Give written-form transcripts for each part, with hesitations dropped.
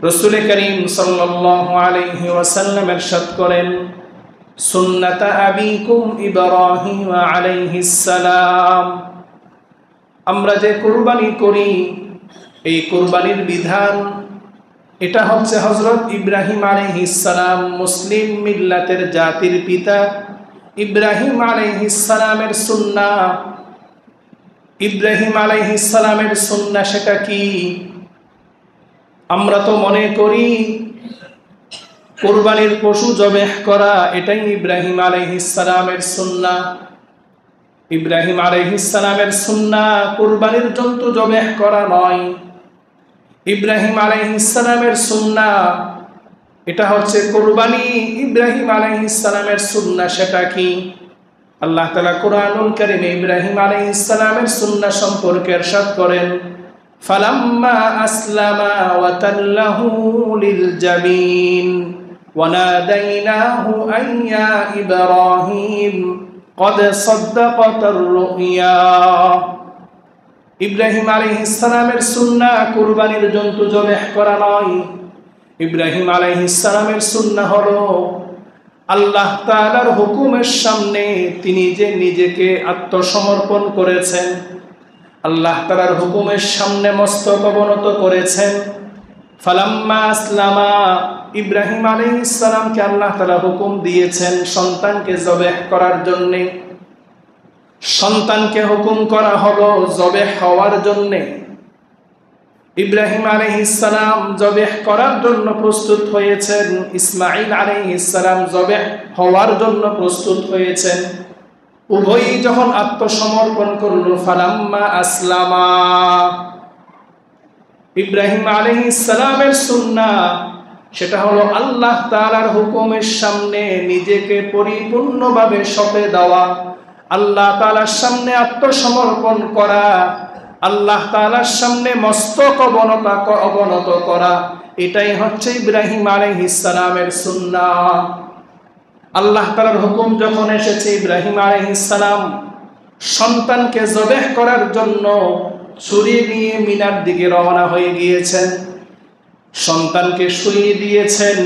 রাসূল করিম সাল্লাল্লাহু আলাইহি ওয়াসাল্লাম ইরশাদ করেন, সুন্নাতা আবিকুম ইব্রাহিম আলাইহিস সালাম। আমরা যে কুরবানি করি এই কুরবানির বিধান এটা হচ্ছে হযরত ইব্রাহিম আলাইহিস সালাম, মুসলিম মিল্লাতের জাতির পিতা ইব্রাহিম আলাইহিস সালামের সুন্নাহ। ইব্রাহিম আলাইহিস সালামের সুন্নাহ সেটা কি? আমরা তো মনে করি কুরবানির পশু জবেহ করা এটাই ইব্রাহিম আলাইহিস সালামের সুন্নাহ। ইব্রাহিম আলাইহিস সালামের সুন্নাহ কুরবানির জন্তু জবেহ করা নয়। ইব্রাহিম আলাইহিস সালামের সুন্নাহ এটা হচ্ছে কুরবানি। ইব্রাহিম আলাইহিস সালামের সুন্নাহ সেটা কি? আল্লাহ তাআলা কুরআনুল কারীমে ইব্রাহিম আলাইহিস সালামের সুন্নাহ সম্পর্কে ইরশাদ করেন, ফালাম্মা আসলামা ওয়া তাল্লাহু লিল জাবিন ওয়া নাদাইনাহু আন ইয়া ইব্রাহিম ক্বাদ সাদ্দাকাতার রুইয়া। ইব্রাহিম আলাইহিস সালামের সুন্নাহ কুরবানির জন্তু জবেহ করা নয়। ইব্রাহিম আলাইহিস সালামের সুন্নাহ হলো আল্লাহ তাআলার হুকুমের সামনে তিনি যে নিজেকে আত্মসমর্পণ করেছেন, আল্লাহ তাআলার হুকুমের সামনে মস্তক অবনত করেছেন। ফালাম্মা আসলামা, ইব্রাহিম আলাইহিস সালামকে আল্লাহ তাআলা হুকুম দিয়েছেন সন্তানকে জবেহ করার জন্য। সন্তানকে হুকুম করা হলো জবেহ হওয়ার জন্য। ইব্রাহিম আলাইহিস সালাম জবেহ করার জন্য প্রস্তুত হয়েছেন, ইসমাঈল আলাইহিস সালাম জবেহ হওয়ার জন্য প্রস্তুত হয়েছেন। উভয়ই যখন আত্মসমর্পণ করল, ফালাম্মা আসলামা, ইব্রাহিম আলাইহিস সালামের সুন্নাহ সেটা হলো আল্লাহ তাআলার হুকুমের সামনে নিজেকে পরিপূর্ণভাবে সঁপে দেওয়া, আল্লাহ তাআলার সামনে আত্মসমর্পণ করা, আল্লাহ তাআলার সামনে মস্তক অবনত করা। এটাই হচ্ছে ইব্রাহিম আলাইহিস সালামের সুন্নাহ। আল্লাহ তাআলার হুকুম যখন এসেছে, ইব্রাহিম আলাইহিস সালাম সন্তানকে জবেহ করার জন্য ছুরি নিয়ে মিনার দিকে রওনা হয়ে গিয়েছেন। সন্তানকে শুইয়ে দিয়েছেন,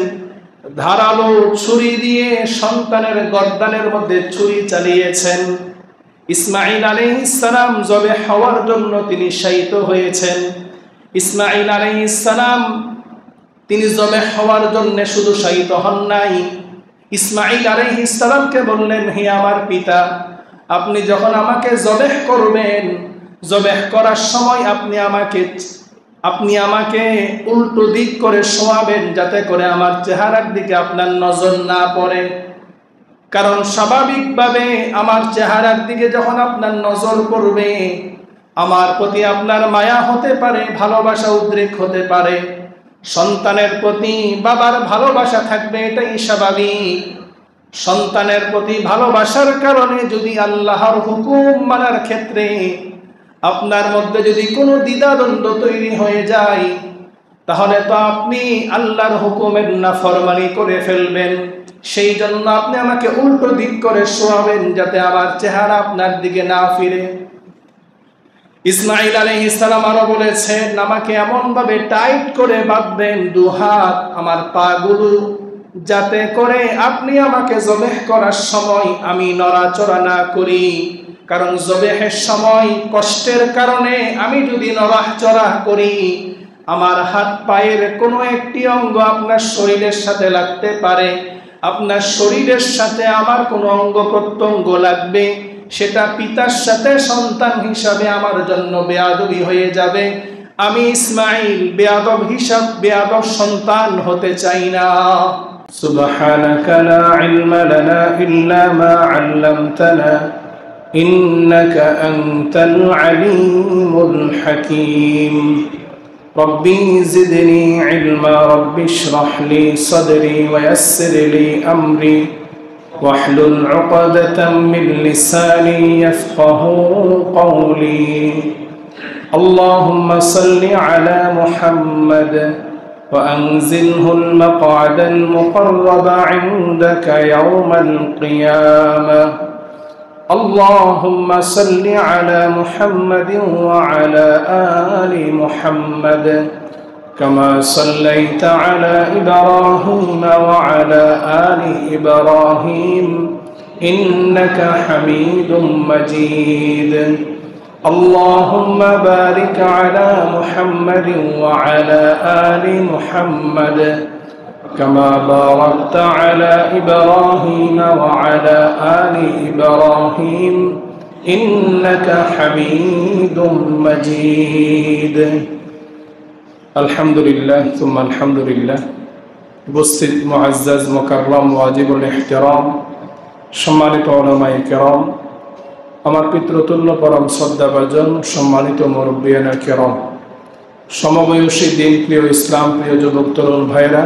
ধারালো ছুরি দিয়ে সন্তানের গর্দানের মধ্যে ছুরি চালিয়েছেন। ইসমাঈল আলাইহিস সালাম জবেহ হওয়ার জন্য তিনি শায়িত হয়েছেন। ইসমাঈল আলাইহিস সালাম তিনি জবেহ হওয়ার জন্য শুধু শায়িত হন নাই, ইসমাঈল আলাইহিস সালামকে বললেন, হে আমার পিতা, আপনি যখন আমাকে জবেহ করবেন, জবেহ করার সময় আপনি আমাকে উল্টো দিক করে শোয়াবেন, যাতে করে আমার চেহারার দিকে আপনার নজর না পড়ে। কারণ স্বাভাবিকভাবে আমার চেহারার দিকে যখন আপনার নজর পড়বে, আমার প্রতি আপনার মায়া হতে পারে, ভালোবাসা উদ্রেক হতে পারে। সন্তানের প্রতি বাবার ভালোবাসা থাকবে, এটাই স্বাভাবিক। সন্তানের প্রতি ভালোবাসার কারণে যদি আল্লাহর হুকুম মানার ক্ষেত্রে আপনার মধ্যে যদি কোনো দ্বিধাদ্বন্দ্ব তৈরি হয়ে যায়, তাহলে তো আপনি আল্লাহর হুকুমের নাফরমানি করে ফেলবেন। সেই জন্য আপনি আমাকে উল্টো দিক করে শোয়াবেন, যাতে আমার চেহারা আপনার দিকে না ফিরে। ইসমাঈল আলাইহিস সালাম আরো বলেছেন, আমাকে এমন ভাবে টাইট করে বাঁধবেন দুহাত আমার পাগুলো, যাতে করে আপনি আমাকে জবেহ করার সময় আমি নড়াচড়া না করি। কারণ জবেহের সময় কষ্টের কারণে আমি যদি নড়াচড়া করি, আমার হাত পায়ের কোনো একটি অঙ্গ আপনার শরীরের সাথে লাগতে পারে, আপনার শরীরের সাথে আমার কোনো অঙ্গ প্রত্যঙ্গ লাগবে, সেটা পিতার সাথে সন্তান হিসাবে আমার জন্য বেয়াদবি হয়ে যাবে। আমি ইসমাঈল বেয়াদব সন্তান হতে চাই না। সুবহানাকা লা ইলমা লানা ইল্লা মা আল্লামতানা ইন্নাকা আনতাল আলিমুল হাকীম। রব্বি জিদনি ইলমা রব্বি ইশরাহ লি সাদরি ওয়া ইয়াসসির লি আমরি واحلل عقدة من لساني يفقهوا قولي. اللهم صل على محمد وأنزله المقعد المقرب عندك يوم القيامة. اللهم صل على محمد وعلى آل محمد كما صليت على إبراهيم وعلى آل إبراهيم إنك حميد مجيد اللهم بارك على محمد وعلى آل محمد كما باركت على إبراهيم وعلى آل إبراهيم إنك حميد مجيد الحمد لله ثم الحمد لله উপস্থিত মুআজ্জাজ মুকাররম ওয়াজিবুল ইহতিরাম সম্মানিত উলামায়ে কেরাম আমার পিতৃতুল্য পরম শ্রদ্ধাভাজন সম্মানিত মুরব্বিয়ানে কেরাম সমবয়সী দিন প্রিয় ইসলাম প্রিয় যুবক তরুণ ভাইরা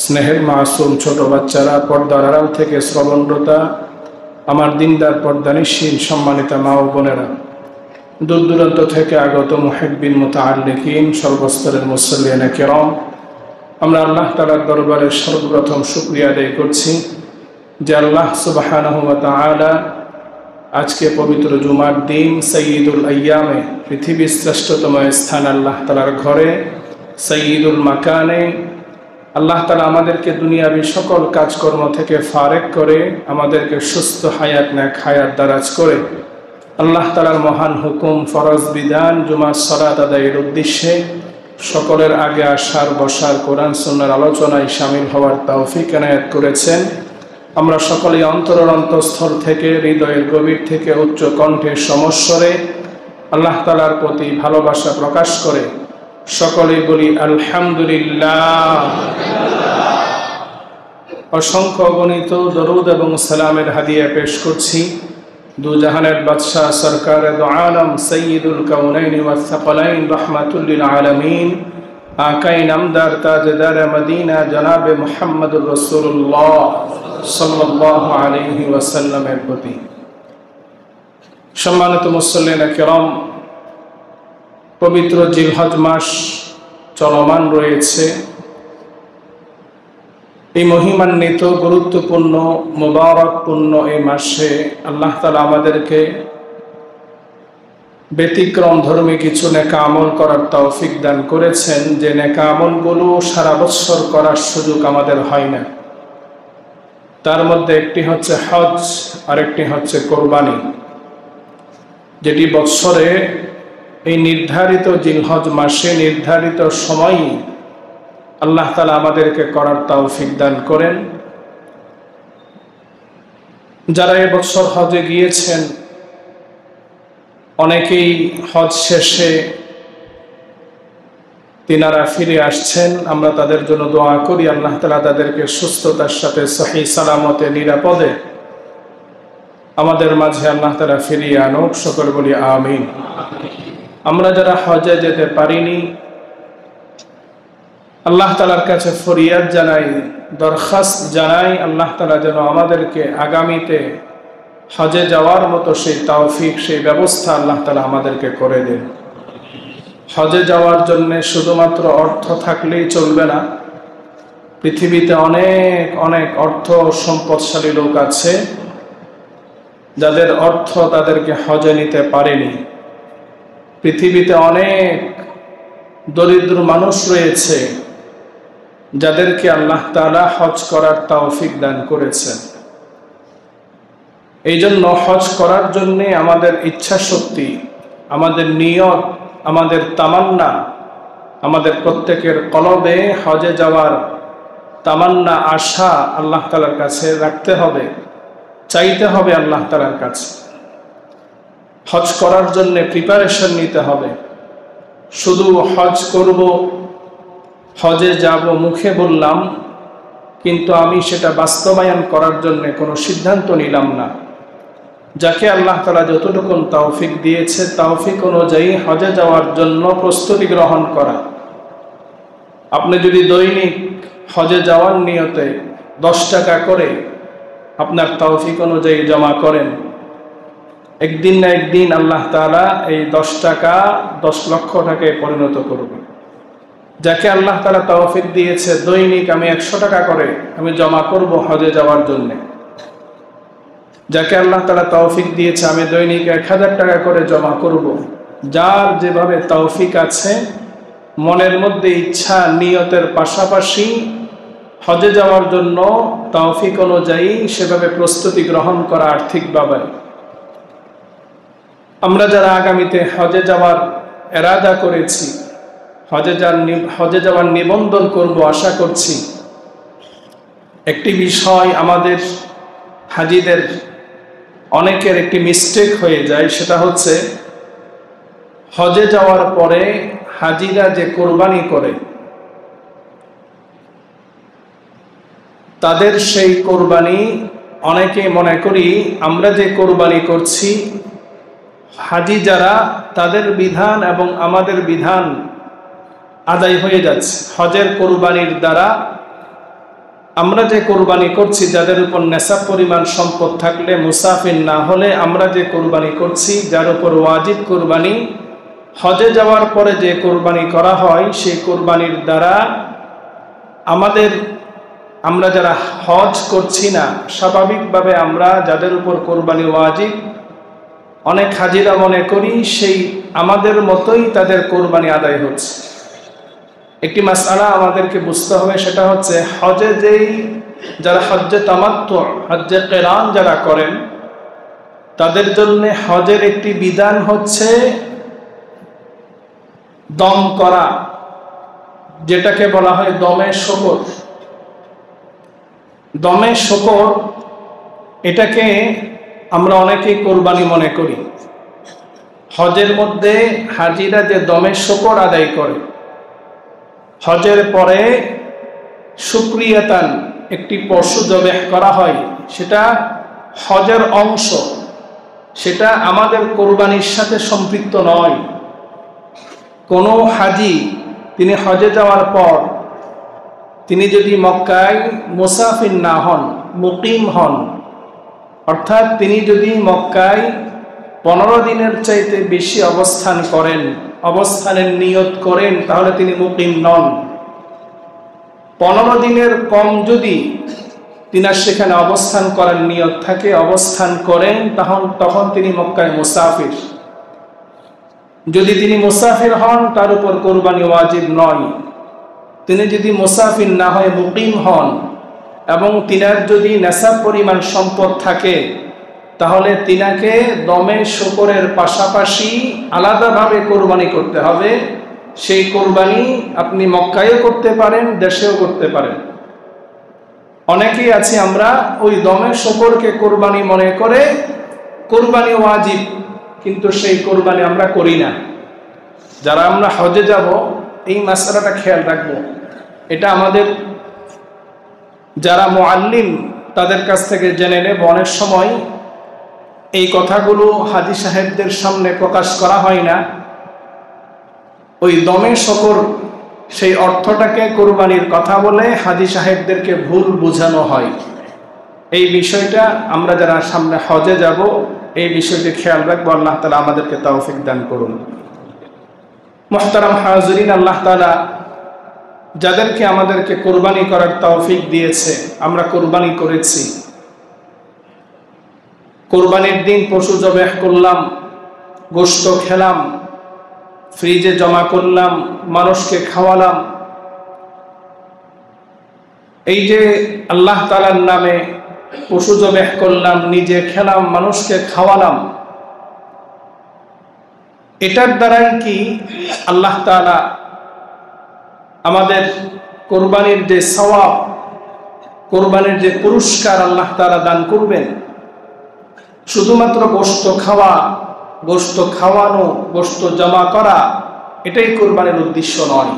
স্নেহের মাসুম ছোট বাচ্চারা পর্দার আড়াল থেকে শ্রবণরতা আমার দিনদার পর্দানিশীল সম্মানিত মা ও বোনেরা দূর দূরান্ত থেকে আগত মুহিব্বিন মুতাআল্লিকিন সর্বস্তরের মুসল্লিয়ানে কেরাম আমরা আল্লাহ তাআলার দরবারে সর্বপ্রথম শুকরিয়া আদায় করছি যে আল্লাহ সুবহানাহু ওয়া তাআলা আজকে পবিত্র জুমার দিন সাইয়্যিদুল আইয়ামে পৃথিবীর শ্রেষ্ঠতম স্থান আল্লাহ তাআলার ঘরে সাইয়্যিদুল মাকানে আল্লাহ তাআলা আমাদেরকে দুনিয়াবী সকল কাজকর্ম থেকে ফারেক করে আমাদেরকে সুস্থ হায়াত নেক হায়াত দারাজ করে আল্লাহ তাআলার মহান হুকুম ফরজ বিধান জুমার সালাত আদায়ের উদ্দেশ্যে সকলের আগে আসার বসার কোরআন সুন্নাহর আলোচনায় শামিল হওয়ার তৌফিক এনায়েত করেছেন আমরা সকলেই অন্তরের অন্তঃস্থল থেকে হৃদয়ের গভীর থেকে উচ্চ কণ্ঠে সমস্বরে আল্লাহ তাআলার প্রতি ভালোবাসা প্রকাশ করে সকলেই বলি আলহামদুলিল্লাহ অসংখ্য গণিত দরুদ এবং সালামের হাদিয়া পেশ করছি দু জাহানের বাদশাহ সরকারে দু আলম সৈয়দুল কাউনাইন ওয়াস সাকালাইন রাহমাতুল লিল আলামিন আকাই নামদার তাজদার মদিনা জনাবে মুহাম্মদুর রাসূলুল্লাহ সাল্লাল্লাহু আলাইহি ওয়াসাল্লামের প্রতি সম্মানিত মুসল্লিনা কিরাম পবিত্র জিলহজ মাস চলমান রয়েছে এই মহিমান্বিত গুরুত্বপূর্ণ মুবারকপূর্ণ এই মাসে আল্লাহ তাআলা আমাদেরকে ব্যতিক্রম ধর্মী কিছু নেক আমল করার তৌফিক দান করেছেন যে নেক আমলগুলো সারা বছর করার সুযোগ আমাদের হয় না তার মধ্যে একটি হচ্ছে হজ আর একটি হচ্ছে কোরবানি যেটি বছরে এই নির্ধারিত জিলহজ মাসে নির্ধারিত সময় আল্লাহ তাআলা আমাদেরকে করার তৌফিক দান করেন যারা এবছর হজে গিয়েছেন অনেকেই হজ শেষে তিনারা ফিরে আসছেন আমরা তাদের জন্য দোয়া করি আল্লাহ তাআলা তাদেরকে সুস্থতার সাথে সহি সালামতে নিরাপদে আমাদের মাঝে আল্লাহ তাআলা ফিরিয়ে আনুক সকলে বলি আমিন আমরা যারা হজে যেতে পারিনি আল্লাহ তাআলার কাছে ফরিয়াদ জানাই দরখাস্ত জানাই আল্লাহ তাআলা যেন আমাদেরকে আগামীতে হজে যাওয়ার মতো সেই তৌফিক সেই ব্যবস্থা আল্লাহ তাআলা আমাদেরকে করে দেন হজে যাওয়ার জন্য শুধুমাত্র অর্থ থাকলেই চলবে না পৃথিবীতে অনেক অনেক অর্থ সম্পদশালী লোক আছে যাদের অর্থ তাদেরকে হজে নিতে পারেনি পৃথিবীতে অনেক দরিদ্র মানুষ রয়েছে যাদেরকে আল্লাহ তাআলা হজ করার তৌফিক দান করেছেন এই জন্য হজ করার জন্য আমাদের ইচ্ছা শক্তি আমাদের নিয়ত আমাদের তামান্না আমাদের প্রত্যেকের কলবে হজে যাওয়ার তামান্না আশা আল্লাহ তাআলার কাছে রাখতে হবে চাইতে হবে আল্লাহ তাআলার কাছে হজ করার জন্য প্রিপারেশন নিতে হবে শুধু হজ করব হজে যাব মুখে বললাম কিন্তু আমি সেটা বাস্তবায়ন করার জন্য কোনো সিদ্ধান্ত নিলাম না যাকে আল্লাহ তাআলা যতটুকু তৌফিক দিয়েছে তৌফিক অনুযায়ী হজে যাওয়ার জন্য প্রস্তুতি গ্রহণ করা আপনি যদি দৈনিক হজে যাওয়ার নিয়তে 10 টাকা করে আপনার তৌফিক অনুযায়ী জমা করেন একদিন না একদিন আল্লাহ তাআলা এই 10 টাকা 10 লক্ষ টাকায় পরিণত করবে যাকে আল্লাহ তাআলা তৌফিক দিয়েছে দৈনিক আমি 100 টাকা করে আমি জমা করব হজে যাওয়ার জন্য যাকে আল্লাহ তাআলা তৌফিক দিয়েছে আমি দৈনিক 1000 টাকা করে জমা করব যার যেভাবে তৌফিক আছে মনের মধ্যে ইচ্ছা নিয়তের পাশাপাশি হজে যাওয়ার জন্য তৌফিক অনুযায়ী সেভাবে প্রস্তুতি গ্রহণ করা আর্থিকভাবে। আমরা যারা আগামীতে হজে যাওয়ার এরাদা করেছি, হজে যাওয়ার নিবন্ধন করব আশা করছি, একটি বিষয় আমাদের হাজিদের অনেকের একটি মিস্টেক হয়ে যায়, সেটা হচ্ছে হজে যাওয়ার পরে হাজিরা যে কোরবানি করে তাদের সেই কোরবানি অনেকে মনে করি আমরা যে কোরবানি করছি হাজি যারা তাদের বিধান এবং আমাদের বিধান আদায় হয়ে যাচ্ছে। হজের কোরবানির দ্বারা আমরা যে কোরবানি করছি, যাদের উপর নেশাব পরিমাণ সম্পদ থাকলে, মুসাফির না হলে আমরা যে কোরবানি করছি, যার উপর ওয়াজিব কোরবানি, হজে যাওয়ার পরে যে কোরবানি করা হয় সেই কোরবানির দ্বারা আমরা যারা হজ করছি না, স্বাভাবিকভাবে আমরা যাদের উপর কোরবানি ওয়াজিব, অনেক হাজিরা মনে করি সেই আমাদের মতোই তাদের কোরবানি আদায় হচ্ছে। একটি মাসআলা আমাদেরকে বুঝতে হবে, সেটা হচ্ছে হজে যারা হজ্জে তামাত্তু, হজ্জে কিরান যারা করেন তাদের জন্য হজের একটি বিধান হচ্ছে দম করা, যেটাকে বলা হয় দমে শকর। দমে শকর এটাকে আমরা অনেকেই কোরবানি মনে করি। হজের মধ্যে হাজিরা যে দমে শকর আদায় করে, হজের পরে শুকরিয়াতান একটি পশু জবেহ করা হয়, সেটা হজের অংশ, সেটা আমাদের কোরবানির সাথে সম্পৃক্ত নয়। কোনো হাজি তিনি হজে যাওয়ার পর তিনি যদি মক্কায় মুসাফির না হন, মুকিম হন, অর্থাৎ তিনি যদি মক্কায় 15 দিনের চাইতে বেশি অবস্থান করেন, অবস্থানের নিয়ত করেন, তাহলে তিনি মুকিম নন। 15 দিনের কম যদি তিনার সেখানে অবস্থান করার নিয়ত থাকে, অবস্থান করেন, তখন তিনি মক্কায় মুসাফির। যদি তিনি মুসাফির হন তার উপর কোরবানি ওয়াজিব নয়। তিনি যদি মুসাফির না হয়ে মুকিম হন এবং তিনার যদি নেশাব পরিমাণ সম্পদ থাকে, তাহলে তিনাকে দমে শকরের পাশাপাশি আলাদাভাবে কোরবানি করতে হবে। সেই কোরবানি আপনি মক্কায়ও করতে পারেন, দেশেও করতে পারেন। অনেকেই আছে আমরা ওই দমে শকরকে কোরবানি মনে করে কোরবানি ওয়াজিব, কিন্তু সেই কোরবানি আমরা করি না। যারা আমরা হজে যাব এই মাসআলাটা খেয়াল রাখবো। এটা আমাদের যারা মুআল্লিম তাদের কাছ থেকে জেনে নেব। অনেক সময় এই কথাগুলো হাজী সাহেবদের সামনে প্রকাশ করা হয় না। ওই দমে শকর সেই অর্থটাকে কোরবানির কথা বলে হাজী সাহেবদেরকে ভুল বোঝানো হয়। এই বিষয়টা আমরা যারা সামনে হজে যাব এই বিষয়টি খেয়াল রাখবো। আল্লাহ তাআলা আমাদেরকে তৌফিক দান করুন। মুহতারাম হাজিরিন, আল্লাহ তাআলা যাদেরকে আমাদেরকে কোরবানি করার তৌফিক দিয়েছে, আমরা কোরবানি করেছি। কোরবানির দিন পশু জবেহ করলাম, গোশত খেলাম, ফ্রিজে জমা করলাম, মানুষকে খাওয়ালাম। এই যে আল্লাহ তাআলার নামে পশু জবেহ করলাম, নিজে খেলাম, মানুষকে খাওয়ালাম, এটার দ্বারাই কি আল্লাহ তাআলা আমাদের কোরবানির যে সওয়াব, কোরবানির যে পুরস্কার আল্লাহ তাআলা দান করবেন? শুধুমাত্র গোশত খাওয়া, গোশত খাওয়ানো, গোশত জমা করা, এটাই কোরবানির উদ্দেশ্য নয়।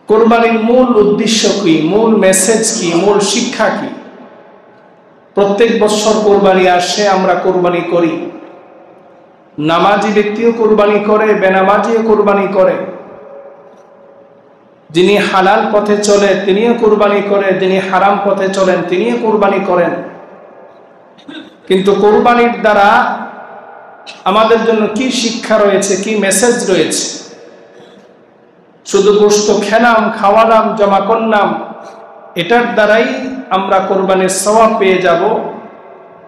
কোরবানির মূল উদ্দেশ্য কি, মূল মেসেজ কি, মূল শিক্ষা কি? প্রত্যেক বছর কোরবানি আসে, আমরা কোরবানি করি। নামাজি ব্যক্তিও কোরবানি করে, বেনামাজিও কোরবানি করে। যিনি হালাল পথে চলে তিনিও কোরবানি করে, যিনি হারাম পথে চলেন তিনিও কোরবানি করেন। কিন্তু কোরবানির দ্বারা আমাদের জন্য কি শিক্ষা রয়েছে, কি মেসেজ রয়েছে? শুধু গোশত খেলাম, খাওয়ালাম, জমা করলাম, এটার দ্বারাই আমরা কোরবানির সওয়াব পেয়ে যাব,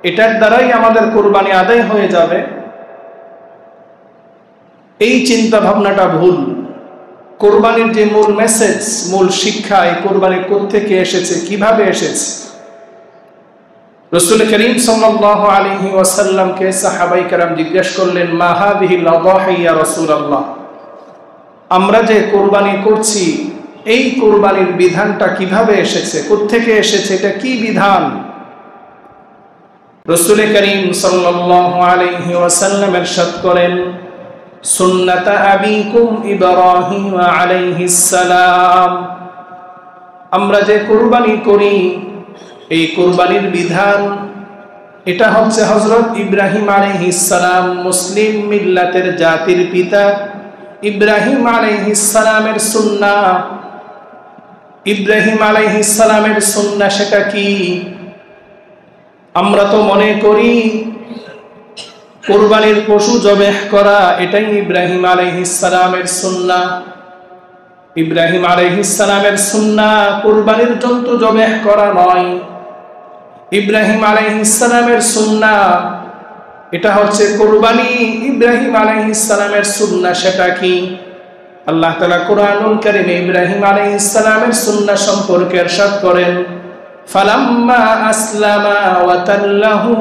এটার দ্বারাই আমাদের কোরবানি আদায় হয়ে যাবে, এই চিন্তা ভাবনাটা ভুল। কোরবানির যে মূল মেসেজ, মূল শিক্ষা, এই কোরবানি কোত্থেকে এসেছে, কিভাবে এসেছে? রাসূল করিম সাল্লাল্লাহু আলাইহি ওয়াসাল্লামকে সাহাবায়ে কেরাম জিজ্ঞেস করলেন, মা হাযিহিল আযাহি ইয়া রাসূলুল্লাহ, আমরা যে কোরবানি করছি এই কোরবানির বিধানটা কিভাবে এসেছে, কোত্থেকে এসেছে, এটা কি বিধান? রাসূল করিম সাল্লাল্লাহু আলাইহি ওয়াসাল্লাম ইরশাদ করেন, সুন্নাতা আবিকুম ইব্রাহিম আলাইহিস সালাম, আমরা যে কোরবানি করি এই কোরবানির বিধান এটা হচ্ছে হযরত ইব্রাহিম আলাইহিস সালাম, মুসলিম মিল্লাতের জাতির পিতা ইব্রাহিম আলাইহিস সালামের সুন্নাহ। ইব্রাহিম আলাইহিস সালামের সুন্নাহ সেটা কি? আমরা তো মনে করি কুরবানির পশু জবেহ করা এটাই ইব্রাহিম আলাইহিস সালামের সুন্নাহ। ইব্রাহিম আলাইহিস সালামের সুন্নাহ কুরবানির জন্তু জবেহ করা নয়। ইব্রাহিম আলাইহিস সালামের সুন্নাহ এটা হচ্ছে কুরবানি। ইব্রাহিম আলাইহিস সালামের সুন্নাহ সেটা কি? আল্লাহ তাআলা কুরআনুল কারীমে ইব্রাহিম আলাইহিস সালামের সুন্নাহ সম্পর্কে ইরশাদ করেন, ফালাম্মা আসলামা ওয়া তাল্লাহু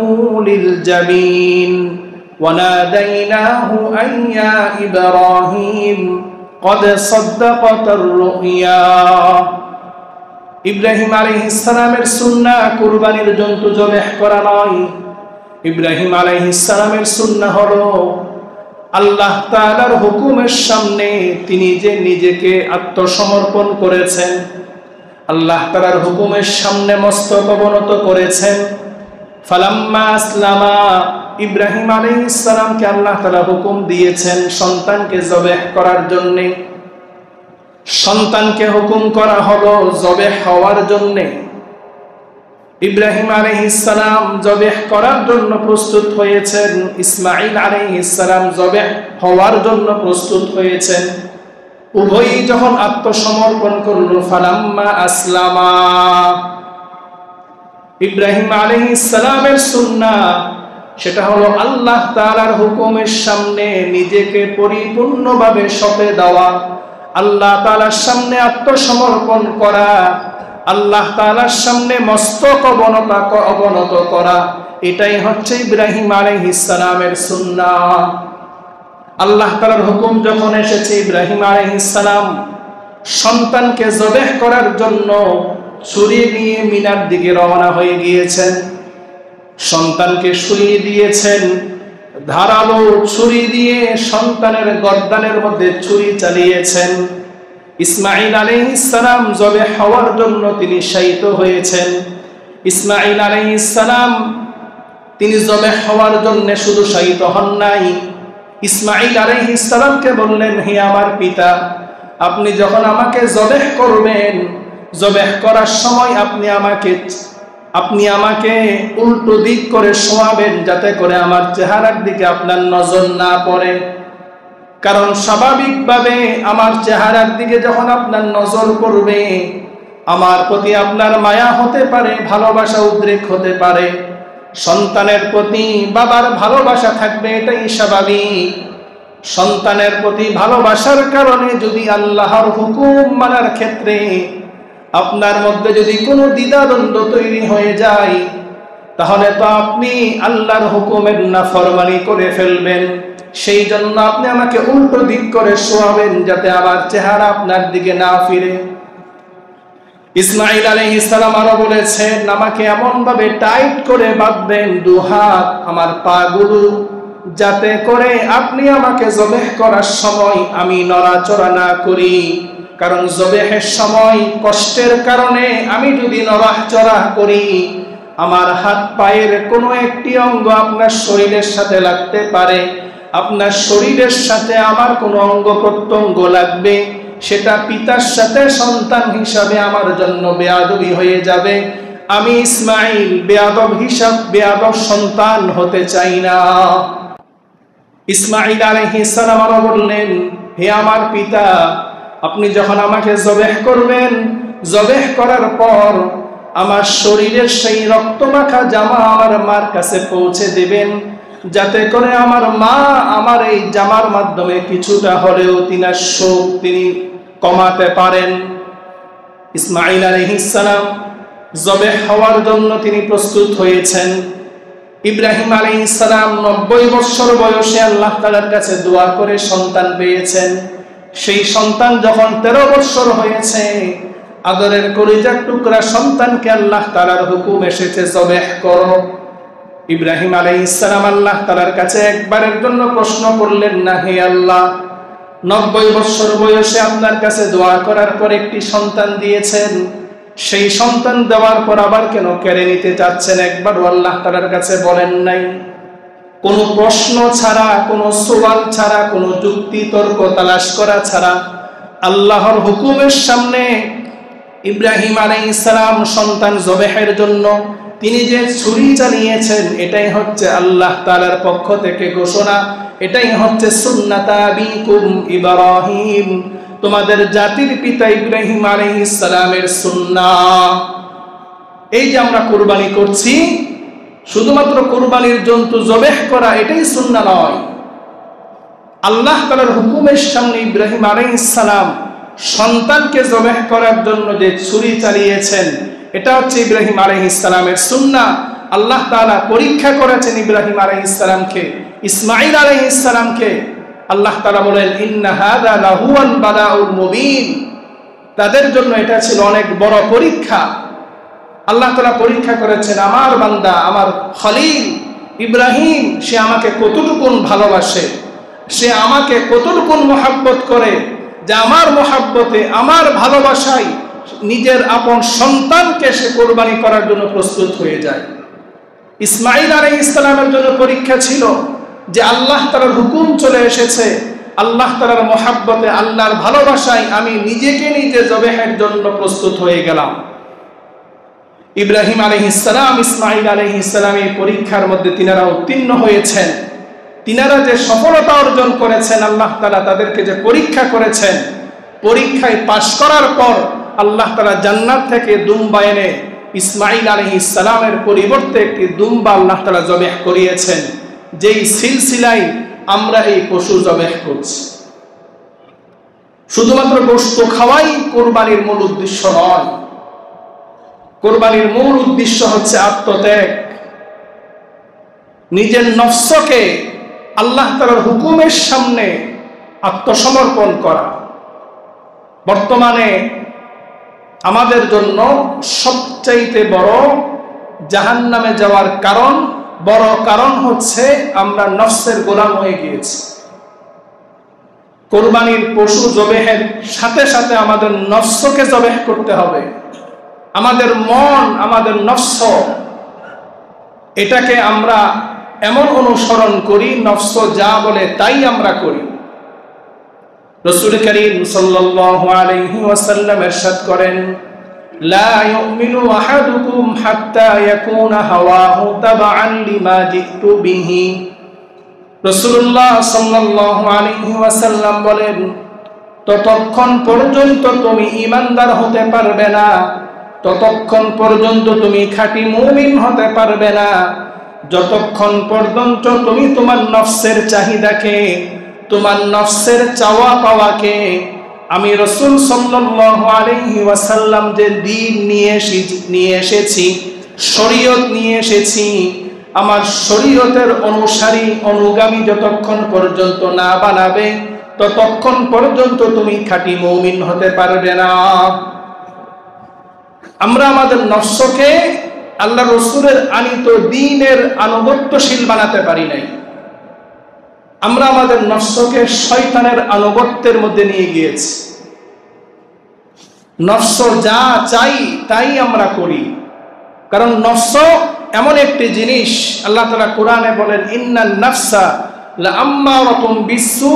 লিল জাবিন ওয়া নাদাইনাহু আন ইয়া ইব্রাহিম ক্বাদ সাদ্দাকাতার রুইয়া। ইব্রাহিম আলাইহিস সালামের সুন্নাহ কুরবানির জন্তু জবেহ করা নয়। ইব্রাহিম আলাইহিস সালামের সুন্নাহ হলো আল্লাহ তাআলার হুকুমের সামনে তিনি যে নিজেকে আত্মসমর্পণ করেছেন, আল্লাহ তাআলার হুকুমের সামনে মস্তক অবনত করেছেন। ফালাম্মা আসলামা, ইব্রাহিম আলাইহিস সালামকে আল্লাহ তাআলা হুকুম দিয়েছেন সন্তানকে জবেহ করার জন্য। সন্তানকে হুকুম করা হলো জবেহ হওয়ার জন্য। ইব্রাহিম আলাইহিস সালাম জবেহ করার জন্য প্রস্তুত হয়েছেন, ইসমাঈল আলাইহিস সালাম জবেহ হওয়ার জন্য প্রস্তুত হয়েছেন। উভয়ই যখন আত্মসমর্পণ করল, ফালাম্মা আসলামা, ইব্রাহিম আলাইহিস সালামের সুন্নাহ সেটা হলো আল্লাহ তাআলার হুকুমের সামনে নিজেকে পরিপূর্ণভাবে সঁপে দেওয়া, আল্লাহ তাআলার সামনে আত্মসমর্পণ করা, আল্লাহ তাআলার সামনে মস্তক অবনত করা। এটাই হচ্ছে ইব্রাহিম আলাইহিস সালামের সুন্নাহ। আল্লাহ তাআলার হুকুম যখন এসেছে, ইব্রাহিম আলাইহিস সালাম সন্তানকে জবেহ করার জন্য ছুরি নিয়ে মিনার দিকে রওনা হয়ে গিয়েছেন। সন্তানকে শুইয়ে দিয়েছেন, ধারালো ছুরি দিয়ে সন্তানের গর্দানের মধ্যে ছুরি চালিয়েছেন। ইসমাঈল আলাইহিস সালাম জবেহ হওয়ার জন্য তিনি শায়িত হয়েছেন। ইসমাঈল আলাইহিস সালাম তিনি জবেহ হওয়ার জন্য শুধু শায়িত হন নাই, ইসমাঈল আলাইহিস সালামকে বললেন, হে আমার পিতা, আপনি যখন আমাকে জবেহ করবেন, জবেহ করার সময় আপনি আমাকে উল্টো দিক করে শোয়াবেন, যাতে করে আমার চেহারার দিকে আপনার নজর না পড়ে। কারণ স্বাভাবিকভাবে আমার চেহারার দিকে যখন আপনার নজর পড়বে, আমার প্রতি আপনার মায়া হতে পারে, ভালোবাসা উদ্রেক হতে পারে, সন্তানের প্রতি বাবার ভালোবাসা থাকবে, এটাই স্বাভাবিক। সন্তানের প্রতি ভালোবাসার কারণে যদি আল্লাহর হুকুম মানার ক্ষেত্রে আপনার মধ্যে যদি কোনো দ্বিধাদ্বন্দ্ব তৈরি হয়ে যায়, তাহলে তো আপনি আল্লাহর হুকুমের নাফরমানি করে ফেলবেন। সেই জন্য আপনি আমাকে উল্টো দিক করে শোয়াবেন, যাতে আমার চেহারা আপনার দিকে না ফিরে। ইসমাঈল আলাইহিস সালাম আরো বলেছেন, আমাকে এমন ভাবে টাইট করে বাঁধবেন দুহাত, আমার পাগুলো, যাতে করে আপনি আমাকে জবেহ করার সময় আমি নড়াচড়া না করি। কারণ জবেহের সময় কষ্টের কারণে আমি যদি নড়াচড়া করি, আমার হাত পায়ের কোনো একটি অঙ্গ আপনার শরীরের সাথে লাগতে পারে, আপনার শরীরের সাথে আমার কোনো অঙ্গ প্রত্যঙ্গ লাগবে, সেটা পিতার সাথে সন্তান হিসাবে আমার জন্য বেয়াদবি হয়ে যাবে। আমি ইসমাঈল বেয়াদব সন্তান হতে চাই না। ইসমাঈল আলাইহিস সালাম আরো বললেন, হে আমার পিতা, আপনি যখন আমাকে জবেহ করবেন, জবেহ করার পর আমার শরীরের সেই রক্তমাখা জামা আমার মার কাছে পৌঁছে দিবেন, যাতে করে আমার মা আমার এই জামার মাধ্যমে কিছুটা হলেও তিনার শোক তিনি কমাতে পারেন। ইসমাঈল আলাইহিস সালাম জবেহ হওয়ার জন্য তিনি প্রস্তুত হয়েছেন। ইব্রাহিম আলাইহিস সালাম 90 বছর বয়সে আল্লাহ তাআলার কাছে দোয়া করে সন্তান পেয়েছেন। সেই সন্তান যখন 13 বছর হয়েছে, আদরের কলিজার টুকরা সন্তানকে আল্লাহ তাআলার হুকুম এসেছে জবেহ করো। ইব্রাহিম আলাইহিস সালাম আল্লাহ তাআলার কাছে একবারের জন্য প্রশ্ন করলেন না, হে আল্লাহ, 90 বছর বয়সে আপনার কাছে দোয়া করার পর একটি সন্তান দিয়েছেন, সেই সন্তান দেওয়ার পর আবার কেন কেড়ে নিতে চাচ্ছেন? একবারও আল্লাহ তাআলার কাছে বলেন নাই। কোনো প্রশ্ন ছাড়া, কোনো সওয়াল ছাড়া, কোনো যুক্তি তর্ক তালাশ করা ছাড়া আল্লাহর হুকুমের সামনে ইব্রাহিম আলাইহিস সালাম সন্তান জবেহের জন্য তিনি যে ছুরি চালিয়েছেন, এটাই হচ্ছে আল্লাহ তাআলার পক্ষ থেকে ঘোষণা, এটাই হচ্ছে সুন্নাত আবিকুম ইব্রাহিম, তোমাদের জাতির পিতা ইব্রাহিম আলাইহিস সালামের সুন্নাহ। এই যে আমরা কুরবানি করছি, শুধুমাত্র কুরবানির জন্তু জবেহ করা এটাই সুন্নাহ নয়। আল্লাহ তাআলার হুকুমের সামনে ইব্রাহিম আলাইহিস সালাম সন্তানকে জবেহ করার জন্য যে ছুরি চালিয়েছেন, এটা হচ্ছে ইব্রাহিম আলাইহিস সালামের সুন্নাহ। আল্লাহ তাআলা পরীক্ষা করেছেন ইব্রাহিম আলাইহিস সালামকে, ইসমাঈল আলাইহিস সালামকে। আল্লাহ তাআলা বলেন, ইন্না হাযা লাহুয়াল বালাউল মুবিন, তাদের জন্য এটা ছিল অনেক বড় পরীক্ষা। আল্লাহ তাআলা পরীক্ষা করেছেন আমার বান্দা, আমার খলিল ইব্রাহিম, সে আমাকে কতটুকুন ভালোবাসে, সে আমাকে কতটুকুন মহব্বত করে, যে আমার মহব্বতে, আমার ভালোবাসায় নিজের আপন সন্তানকে সে কোরবানি করার জন্য প্রস্তুত হয়ে যায়। ইসমাঈল আলাইহিস সালামের জন্য পরীক্ষা ছিল যে আল্লাহ তাআলার হুকুম চলে এসেছে, আল্লাহ তাআলার মহব্বতে, আল্লাহর ভালোবাসায় আমি নিজেকে নিজে জবেহের জন্য প্রস্তুত হয়ে গেলাম। ইব্রাহিম আলাইহিস সালাম, ইসমাঈল আলাইহিস সালাম এই পরীক্ষার মধ্যে তিনারা উত্তীর্ণ হয়েছেন। তিনারা যে সফলতা অর্জন করেছেন, আল্লাহ তাআলা তাদেরকে যে পরীক্ষা করেছেন, পরীক্ষায় পাশ করার পর আল্লাহ তাআলা জান্নাত থেকে দুম্বা এনে ইসমাঈল আলাইহিস সালামের পরিবর্তে একটি দুম্বা আল্লাহ তাআলা জবেহ করিয়েছেন, যেই সিলসিলায় আমরা এই পশু জবেহ করছি। শুধুমাত্র গোশত খাওয়াই কুরবানির মূল উদ্দেশ্য নয়। কুরবানির মূল উদ্দেশ্য হচ্ছে আত্মত্যাগ, নিজের নফসকে আল্লাহ তাআলার হুকুমের সামনে আত্মসমর্পণ করা। বর্তমানে আমাদের জন্য সবচাইতে বড় জাহান্নামে যাওয়ার বড় কারণ হচ্ছে আমরা নফসের গোলাম হয়ে গিয়েছি। কুরবানির পশু জবেহের সাথে সাথে আমাদের নফসকে জবেহ করতে হবে। আমাদের মন, আমাদের নফস, এটাকে আমরা এমন অনুসরণ করি, নফস যা বলে তাই আমরা করি। রাসূল করিম সাল্লাল্লাহু আলাইহি ওয়াসাল্লাম ইরশাদ করেন, লা ইউমিনু আহাদুকুম হাত্তা ইয়াকুনা হাওয়াহু তাবআন লিমা জিতু বিহি। রাসূলুল্লাহ সাল্লাল্লাহু আলাইহি ওয়াসাল্লাম বলেন, ততক্ষণ পর্যন্ত তুমি ঈমানদার হতে পারবে না, ততক্ষণ পর্যন্ত তুমি খাঁটি মুমিন হতে পারবে না, যতক্ষণ পর্যন্ত তুমি তোমার নফসের চাহিদাকে, তোমার নফসের চাওয়া পাওয়াকে, আমি রাসূল সাল্লাল্লাহু আলাইহি ওয়াসাল্লাম যে দ্বীন নিয়ে এসেছি, শরীয়ত নিয়ে এসেছি, আমার শরীয়তের অনুসারী অনুগামী যতক্ষণ পর্যন্ত না বানাবে, ততক্ষণ পর্যন্ত তুমি খাঁটি মুমিন হতে পারবে না। আমরা আমাদের নফসকে আল্লাহ রাসূলের আনিত দ্বীনের আনুগত্যশীল বানাতে পারি নাই। আমরা আমাদের নফসকে শয়তানের আনুগত্যের মধ্যে নিয়ে গিয়েছি। নফস যা চাই তাই আমরা করি, কারণ নফস এমন একটি জিনিস, আল্লাহ তাআলা কোরআনে বলেন, ইন্নান নাফসা লাআম্মারাতুম বিসসু,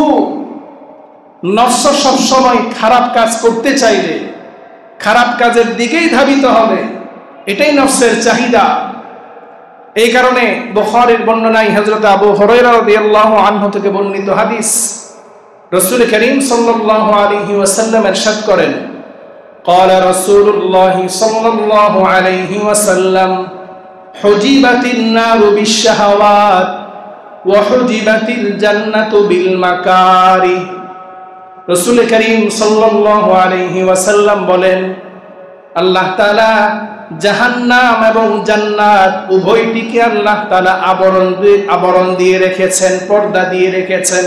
নফস সব সময় খারাপ কাজ করতে চাইলে খারাপ কাজের দিকেই ধাবিত হবে, এটাই নফসের চাহিদা। এই কারণে বুখারীর বর্ণনায় হযরত আবু হুরায়রা রাদিয়াল্লাহু আনহু থেকে বর্ণিত হাদিস, রাসূল করিম সাল্লাল্লাহু আলাইহি ওয়াসাল্লাম ইরশাদ করেন, قال رسول الله صلى الله عليه وسلم حجبت النار بالشهوات وحجبت الجنة بالمكاره। রাসূল করিম সাল্লাল্লাহু আলাইহি ওয়াসাল্লাম বলেন, আল্লাহ তাআলা জাহান্নাম এবং জান্নাত উভয়টিকে আল্লাহ তাআলা আবরণ দিয়ে রেখেছেন, পর্দা দিয়ে রেখেছেন।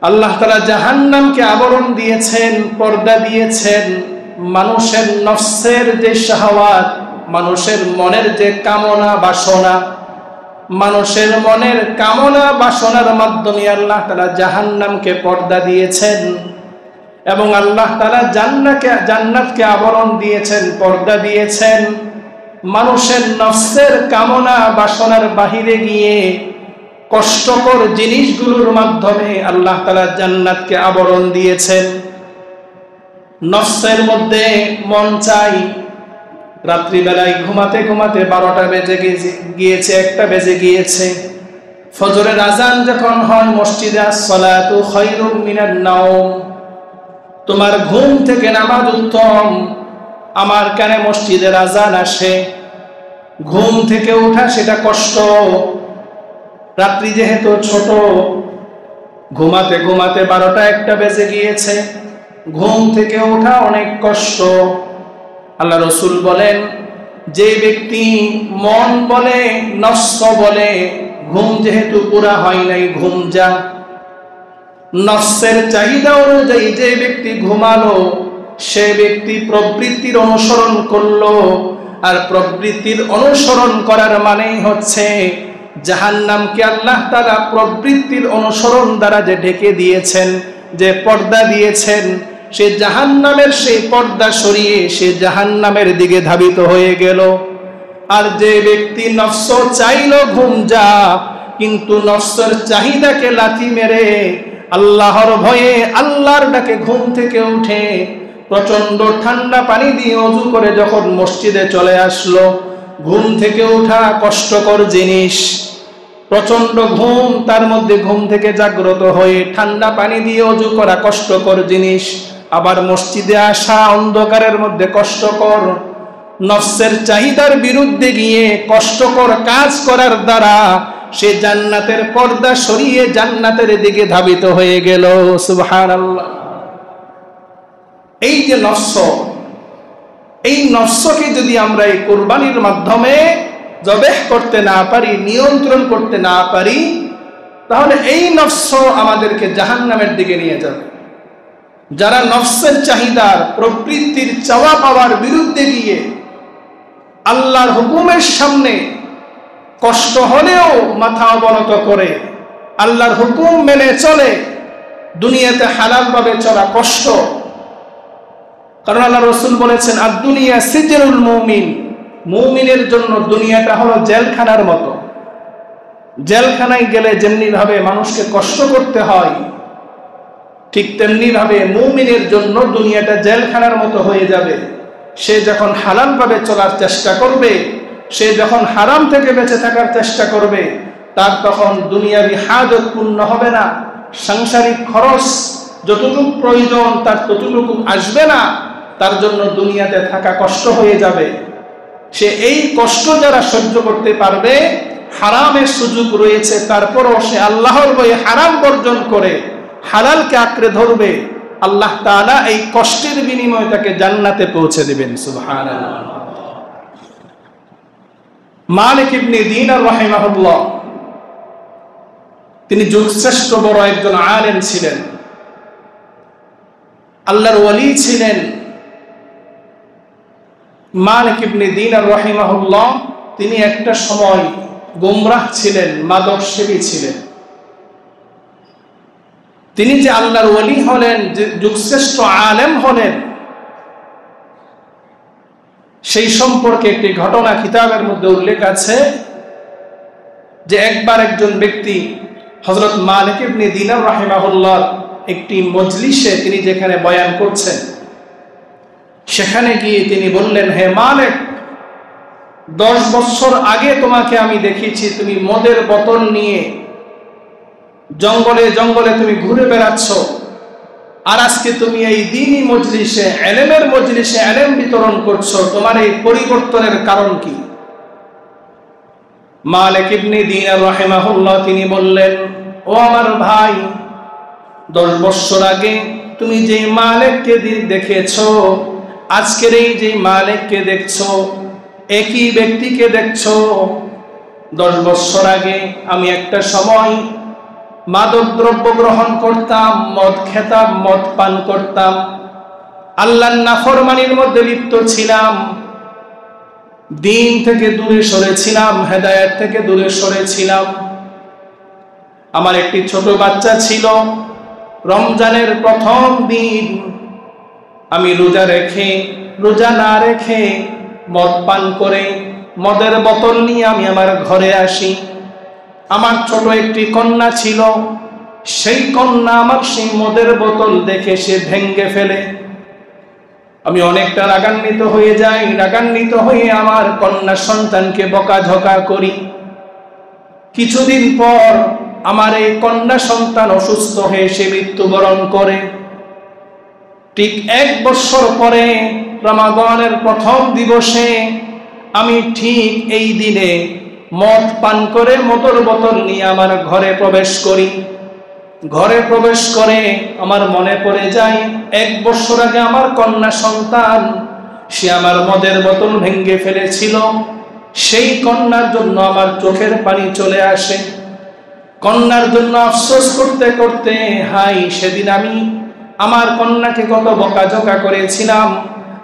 আল্লাহ তাআলা জাহান্নামকে আবরণ দিয়েছেন, পর্দা দিয়েছেন মানুষের নফসের যে শাহওয়াত, মানুষের মনের যে কামনা বাসনা, মানুষের মনের কামনা বাসনার মাধ্যমে আল্লাহ তাআলা জাহান্নামকে পর্দা দিয়েছেন এবং আল্লাহ তাআলা জান্নাতকে আবরণ দিয়েছেন, পর্দা দিয়েছেন মানুষের নফসের কামনা বাসনার বাহিরে গিয়ে কষ্টকর জিনিসগুলোর মাধ্যমে আল্লাহ তাআলা জান্নাতকে আবরণ দিয়েছেন। নফসের মধ্যে মন চাই রাত্রিবেলায় ঘুমাতে ঘুমাতে 12টা বেজে গিয়েছে, 1টা বেজে গিয়েছে, ফজরের আজান যখন হয় মসজিদে আসসালাতু খায়রুম মিনান নাওম, তোমার ঘুম থেকে নামাজ উত্তম, আমার কানে মসজিদের আজান আসে, ঘুম থেকে ওঠা সেটা কষ্ট, রাত্রি যেহেতু ছোট, ঘুমাতে ঘুমাতে 12টা 1টা বেজে গিয়েছে, ঘুম থেকে ওঠা অনেক কষ্ট। আল্লাহ রাসূল বলেন, যে ব্যক্তি মন বলে নফস বলে ঘুম যেহেতু পুরা হয় নাই, ঘুম যা, নফসের চাহিদা অনুযায়ী যে ব্যক্তি ঘুমালো সে ব্যক্তি প্রবৃত্তির অনুসরণ করলো, আর প্রবৃত্তির অনুসরণ করার মানেই হচ্ছে জাহান্নামকে আল্লাহ তাআলা প্রবৃত্তির অনুসরণ দ্বারা যে ঢেকে দিয়েছেন, যে পর্দা দিয়েছেন, সে জাহান্নামের সেই পর্দা সরিয়ে সে জাহান্নামের দিকে ধাবিত হয়ে গেল। আর যে ব্যক্তি নফস চাইলো ঘুম যা, কিন্তু নফসের চাহিদাকে লাথি মেরে আল্লাহর ভয়ে আল্লাহর ডাকে ঘুম থেকে উঠে প্রচন্ড ঠান্ডা পানি দিয়ে ওযু করে যখন মসজিদে চলে আসলো, ঘুম থেকে ওঠা কষ্টকর জিনিস, প্রচন্ড ঘুম, তার মধ্যে ঘুম থেকে জাগ্রত হয়ে ঠান্ডা পানি দিয়ে ওযু করা কষ্টকর জিনিস, আবার মসজিদে আসা অন্ধকারের মধ্যে কষ্টকর, নফসের চাহিদার বিরুদ্ধে গিয়ে কষ্টকর কাজ করার দ্বারা সে জান্নাতের পর্দা সরিয়ে জান্নাতের দিকে ধাবিত হয়ে গেল। সুবহানাল্লাহ। এই যে নফস, এই নফসকে যদি আমরা এই কুরবানির মাধ্যমে জবেহ করতে না পারি, নিয়ন্ত্রণ করতে না পারি, তাহলে এই নফস আমাদেরকে জাহান্নামের দিকে নিয়ে যাবে। যারা নফসের চাহিদার, প্রবৃত্তির চাওয়া পাওয়ার বিরুদ্ধে গিয়ে আল্লাহর হুকুমের সামনে কষ্ট হলেও মাথা অবনত করে আল্লাহর হুকুম মেনে চলে, দুনিয়াতে হালাল ভাবে চলা কষ্ট। কারণ আল্লাহ রাসূল বলেছেন, আদ-দুনিয়া সিজনুল মুমিন, মুমিনের জন্য দুনিয়াটা হলো জেলখানার মতো। জেলখানায় গেলে যেমনি ভাবে মানুষকে কষ্ট করতে হয়, ঠিক তেমনি ভাবে মুমিনের জন্য দুনিয়াটা জেলখানার মতো হয়ে যাবে। সে যখন হালাল ভাবে চলার চেষ্টা করবে, সে যখন হারাম থেকে বেঁচে থাকার চেষ্টা করবে, তার তখন দুনিয়াবি হাজত পূর্ণ হবে না, সাংসারিক খরচ যতটুকু প্রয়োজন তার ততটুকু আসবে না, তার জন্য দুনিয়াতে থাকা কষ্ট হয়ে যাবে। সে এই কষ্ট যারা সহ্য করতে পারবে, হারামের সুযোগ রয়েছে তারপরও সে আল্লাহর ভয়ে হারাম বর্জন করে হালালকে আঁকড়ে ধরবে, আল্লাহ তাআলা এই কষ্টের বিনিময়ে তাকে জান্নাতে পৌঁছে দিবেন। সুবহানাল্লাহ। মালিক ইবনে দিনার রাহিমাহুল্লাহ, তিনি যুগশ্রেষ্ঠ বড় একজন আলেম ছিলেন, আল্লাহর ওয়ালি ছিলেন। মালিক ইবনে দিনার রাহিমাহুল্লাহ তিনি একটা সময় গোমরাহ ছিলেন, মাদক সেবী ছিলেন। তিনি যে আল্লাহর ওয়ালি হলেন, যে যুগশ্রেষ্ঠ আলেম হলেন, সেই সম্পর্কে একটি ঘটনা কিতাবের মধ্যে উল্লেখ আছে যে একবার একজন ব্যক্তি হযরত মালিক ইবনে দিনার রাহিমাহুল্লাহ একটি মজলিসে, তিনি যেখানে বয়ান করছেন, সেখানে গিয়ে তিনি বললেন, হে মালিক, 10 বছর আগে তোমাকে আমি দেখেছি তুমি মদের বোতল নিয়ে জঙ্গলে জঙ্গলে তুমি ঘুরে বেড়াচ্ছ, আর আজকে তুমি এই দ্বীনি মজলিসে, ইলমের মজলিসে ইলম বিতরণ করছো, তোমার এই পরিবর্তনের কারণ কি? মালিক ইবনে দিনার রাহিমাহুল্লাহ তিনি বললেন, ও আমার ভাই, 10 বছর আগে তুমি যে মালিককে দেখেছো, আজকের এই যে মালিককে দেখছো, একই ব্যক্তিকে দেখছো। 10 বছর আগে আমি একটা সময় মাদক দ্রব্য গ্রহণ করতাম, মদ খেতাম, মদ পান করতাম, আল্লাহর নাফরমানির মধ্যে লিপ্ত ছিলাম, দিন থেকে দূরে সরেছিলাম, হেদায়েত থেকে দূরে সরেছিলাম। আমার একটি ছোট বাচ্চা ছিল, রমজানের প্রথম দিন আমি রোজা না রেখে মদ পান করে মদের বোতল নিয়ে আমি আমার ঘরে আসি। আমার ছোট একটি কন্যা ছিল, সেই কন্যা আমার সেই মদের বোতল দেখে সে ভেঙে ফেলে। আমি অনেকটা রাগান্বিত হয়ে যাই, রাগান্বিত হয়ে আমার কন্যা সন্তানকে বকাঝকা করি। কিছুদিন পর আমার এই কন্যা সন্তান অসুস্থ হয়ে সে মৃত্যুবরণ করে। ঠিক 1 বছর পরে রমাদানের প্রথম দিবসে আমি ঠিক এই দিনে মদ পান করে মদের বোতল নিয়ে আমার ঘরে প্রবেশ করি। ঘরে প্রবেশ করে আমার মনে পড়ে যায় 1 বছর আগে আমার কন্যা সন্তান সে আমার মদের বোতল ভেঙে ফেলেছিল। সেই কন্যার জন্য আমার চোখের পানি চলে আসে। কন্যার জন্য আফসোস করতে করতে হাই, সেদিন আমি আমার কন্যাকে কত বকাঝকা করেছিলাম।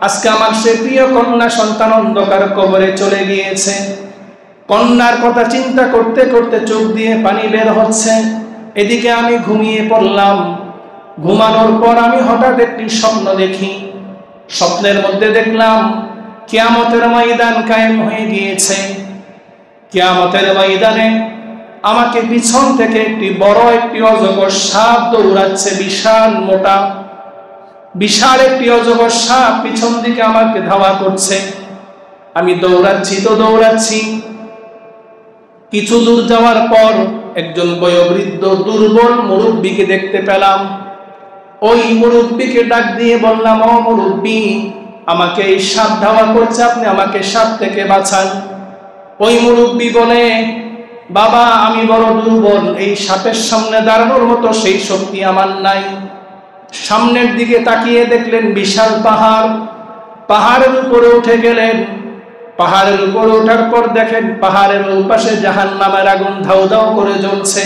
আজকে আমার সে প্রিয় কন্যা সন্তান অন্ধকার কবরে চলে গিয়েছে। কন্যার কথা চিন্তা করতে করতে চোখ দিয়ে পানি বের হচ্ছে। এদিকে আমি ঘুমিয়ে পড়লাম। ঘুমানোর পর আমি হঠাৎ একটি স্বপ্ন দেখি। স্বপ্নের মধ্যে দেখলাম কিয়ামতের ময়দান কায়েম হয়ে গিয়েছে। কিয়ামতের ময়দানে আমাকে পিছন থেকে একটি বড় একটি অজগর সাপ দৌড়াচ্ছে, বিশাল মোটা, বিশাল একটি অজগর সাপ পিছন দিকে আমাকে ধাওয়া করছে। আমি দৌড়াচ্ছি তো দৌড়াচ্ছি। কিছু দূর যাওয়ার পর একজন বয়োবৃদ্ধ দুর্বল মুরব্বীকে দেখতে পেলাম। ওই মুরব্বীকে ডাক দিয়ে বললাম, ও মুরব্বী, আমাকে এই সাপ ধাওয়া করছে, আপনি আমাকে সাপ থেকে বাঁচান। ওই মুরব্বী বলে, বাবা, আমি বড় দুর্বল, এই সাপের সামনে দাঁড়ানোর মতো সেই শক্তি আমার নাই। সামনের দিকে তাকিয়ে দেখলেন বিশাল পাহাড়। পাহাড়ের উপরে উঠে গেলেন। পাহাড়ের উপরে ওঠার পর দেখেন পাহাড়ের ওপাশে জাহান্নামের আগুন ধাউ ধাউ করে জ্বলছে।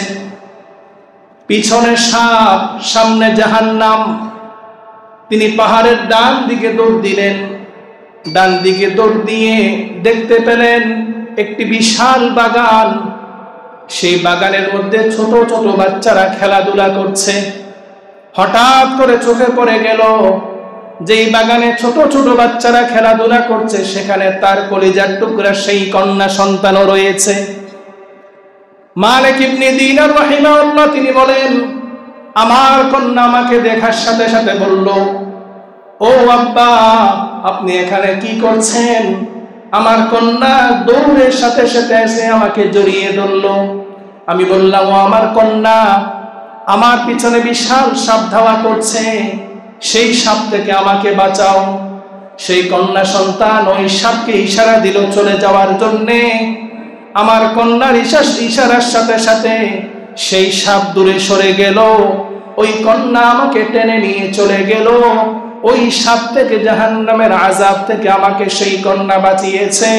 পিছনে সাপ, সামনে জাহান্নাম। তিনি পাহাড়ের ডান দিকে দৌড় দিলেন। ডান দিকে দৌড় দিয়ে দেখতে পেলেন একটি বিশাল বাগান। সেই বাগানের মধ্যে ছোট ছোট বাচ্চারা খেলাধুলা করছে। হঠাৎ করে চোখে পড়ে গেল যেই বাগানে ছোট ছোট বাচ্চারা খেলাধুলা করছে সেখানে তার কলিজার টুকরা সেই কন্যা সন্তানও রয়েছে। মালিক ইবনে দিনার রাহিমাহুল্লাহ তিনি বলেন, আমার কন্যা আমাকে দেখার সাথে সাথে বলল, ও আব্বা, আপনি এখানে কি করছেন? আমার কন্যা দৌড়ের সাথে সাথে এসে আমাকে জড়িয়ে ধরল। আমি বললাম, ও আমার কন্যা, আমার পিছনে বিশাল সাপ ধাওয়া করছে, সেই সাপ থেকে আমাকে বাঁচাও। সেই কন্যা সন্তান ওই সাপকে ইশারা দিল চলে যাওয়ার জন্যে। আমার কন্যার ইশারার সাথে সাথে সেই সাপ দূরে সরে গেল। ওই কন্যা আমাকে টেনে নিয়ে চলে গেল। ওই সাপ থেকে, জাহান্নামের আযাব থেকে আমাকে সেই কন্যা বাঁচিয়েছে।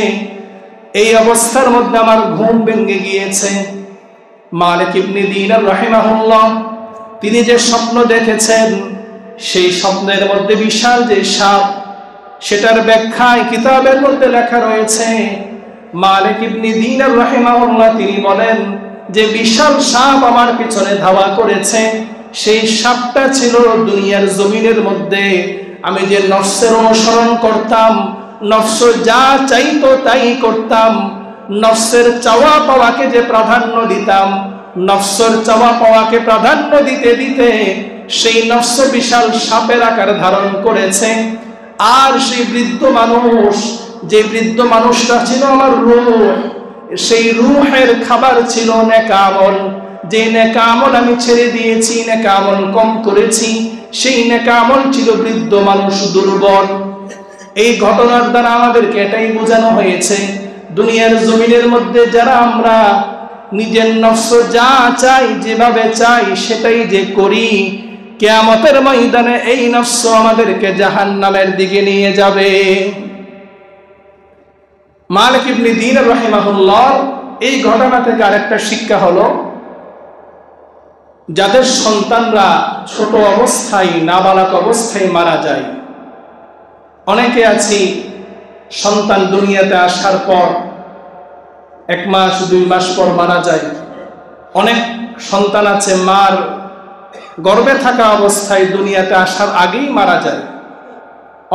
এই অবস্থার মধ্যে আমার ঘুম ভেঙে গিয়েছে। মালিক ইবনে দিনার রাহিমাহুল্লাহ তিনি যে স্বপ্ন দেখেছেন, সেই স্বপ্নের মধ্যে বিশাল যে সাপ, সেটার ব্যাখ্যায় কিতাবের মধ্যে লেখা রয়েছে। মালিক ইবনে দিনার রাহিমাহুল্লাহ তিনি বলেন যে বিশাল সাপ আমার পিছনে ধাওয়া করেছে, সেই সাপটা ছিল দুনিয়ার জমিনের মধ্যে আমি যে নফসের অনুসরণ করতাম, নফস যা চাইতো তাই করতাম, নফসের চাওয়া পাওয়াকে যে প্রাধান্য দিতাম, নফসের চাওয়া পাওয়াকে প্রাধান্য দিতে দিতে সেই নফস বিশাল সাপের আকার ধারণ করেছে। আর সেই বৃদ্ধ মানুষ, যে বৃদ্ধ মানুষটা ছিল আমার রূহ, সেই রূহের খাবার ছিল নেক আমল। যে নেক আমল আমি ছেড়ে দিয়েছি, নেক আমল কম করেছি, সেই নেক আমল ছিল বৃদ্ধ মানুষ দুর্বল। এই ঘটনার দ্বারা আমাদেরকে এটাই বোঝানো হয়েছে, দুনিয়ার জমিনের মধ্যে যারা আমরা নিজের নফস যা চাই, যেভাবে চাই সেটাই যে করি, কিয়ামতের ময়দানে এই নফস আমাদেরকে জাহান্নামের দিকে নিয়ে যাবে। মালিক ইবনে দিনার রাহিমাহুল্লাহ এই ঘটনা থেকে আরেকটা শিক্ষা হলো, যাদের সন্তানরা ছোট অবস্থায়, নাবালক অবস্থায় মারা যায়, অনেকে আছি সন্তান দুনিয়াতে আসার পর 1 মাস 2 মাস পর মারা যায়। অনেক সন্তান আছে মার গর্ভে থাকা অবস্থায় দুনিয়াতে আসার আগেই মারা যায়।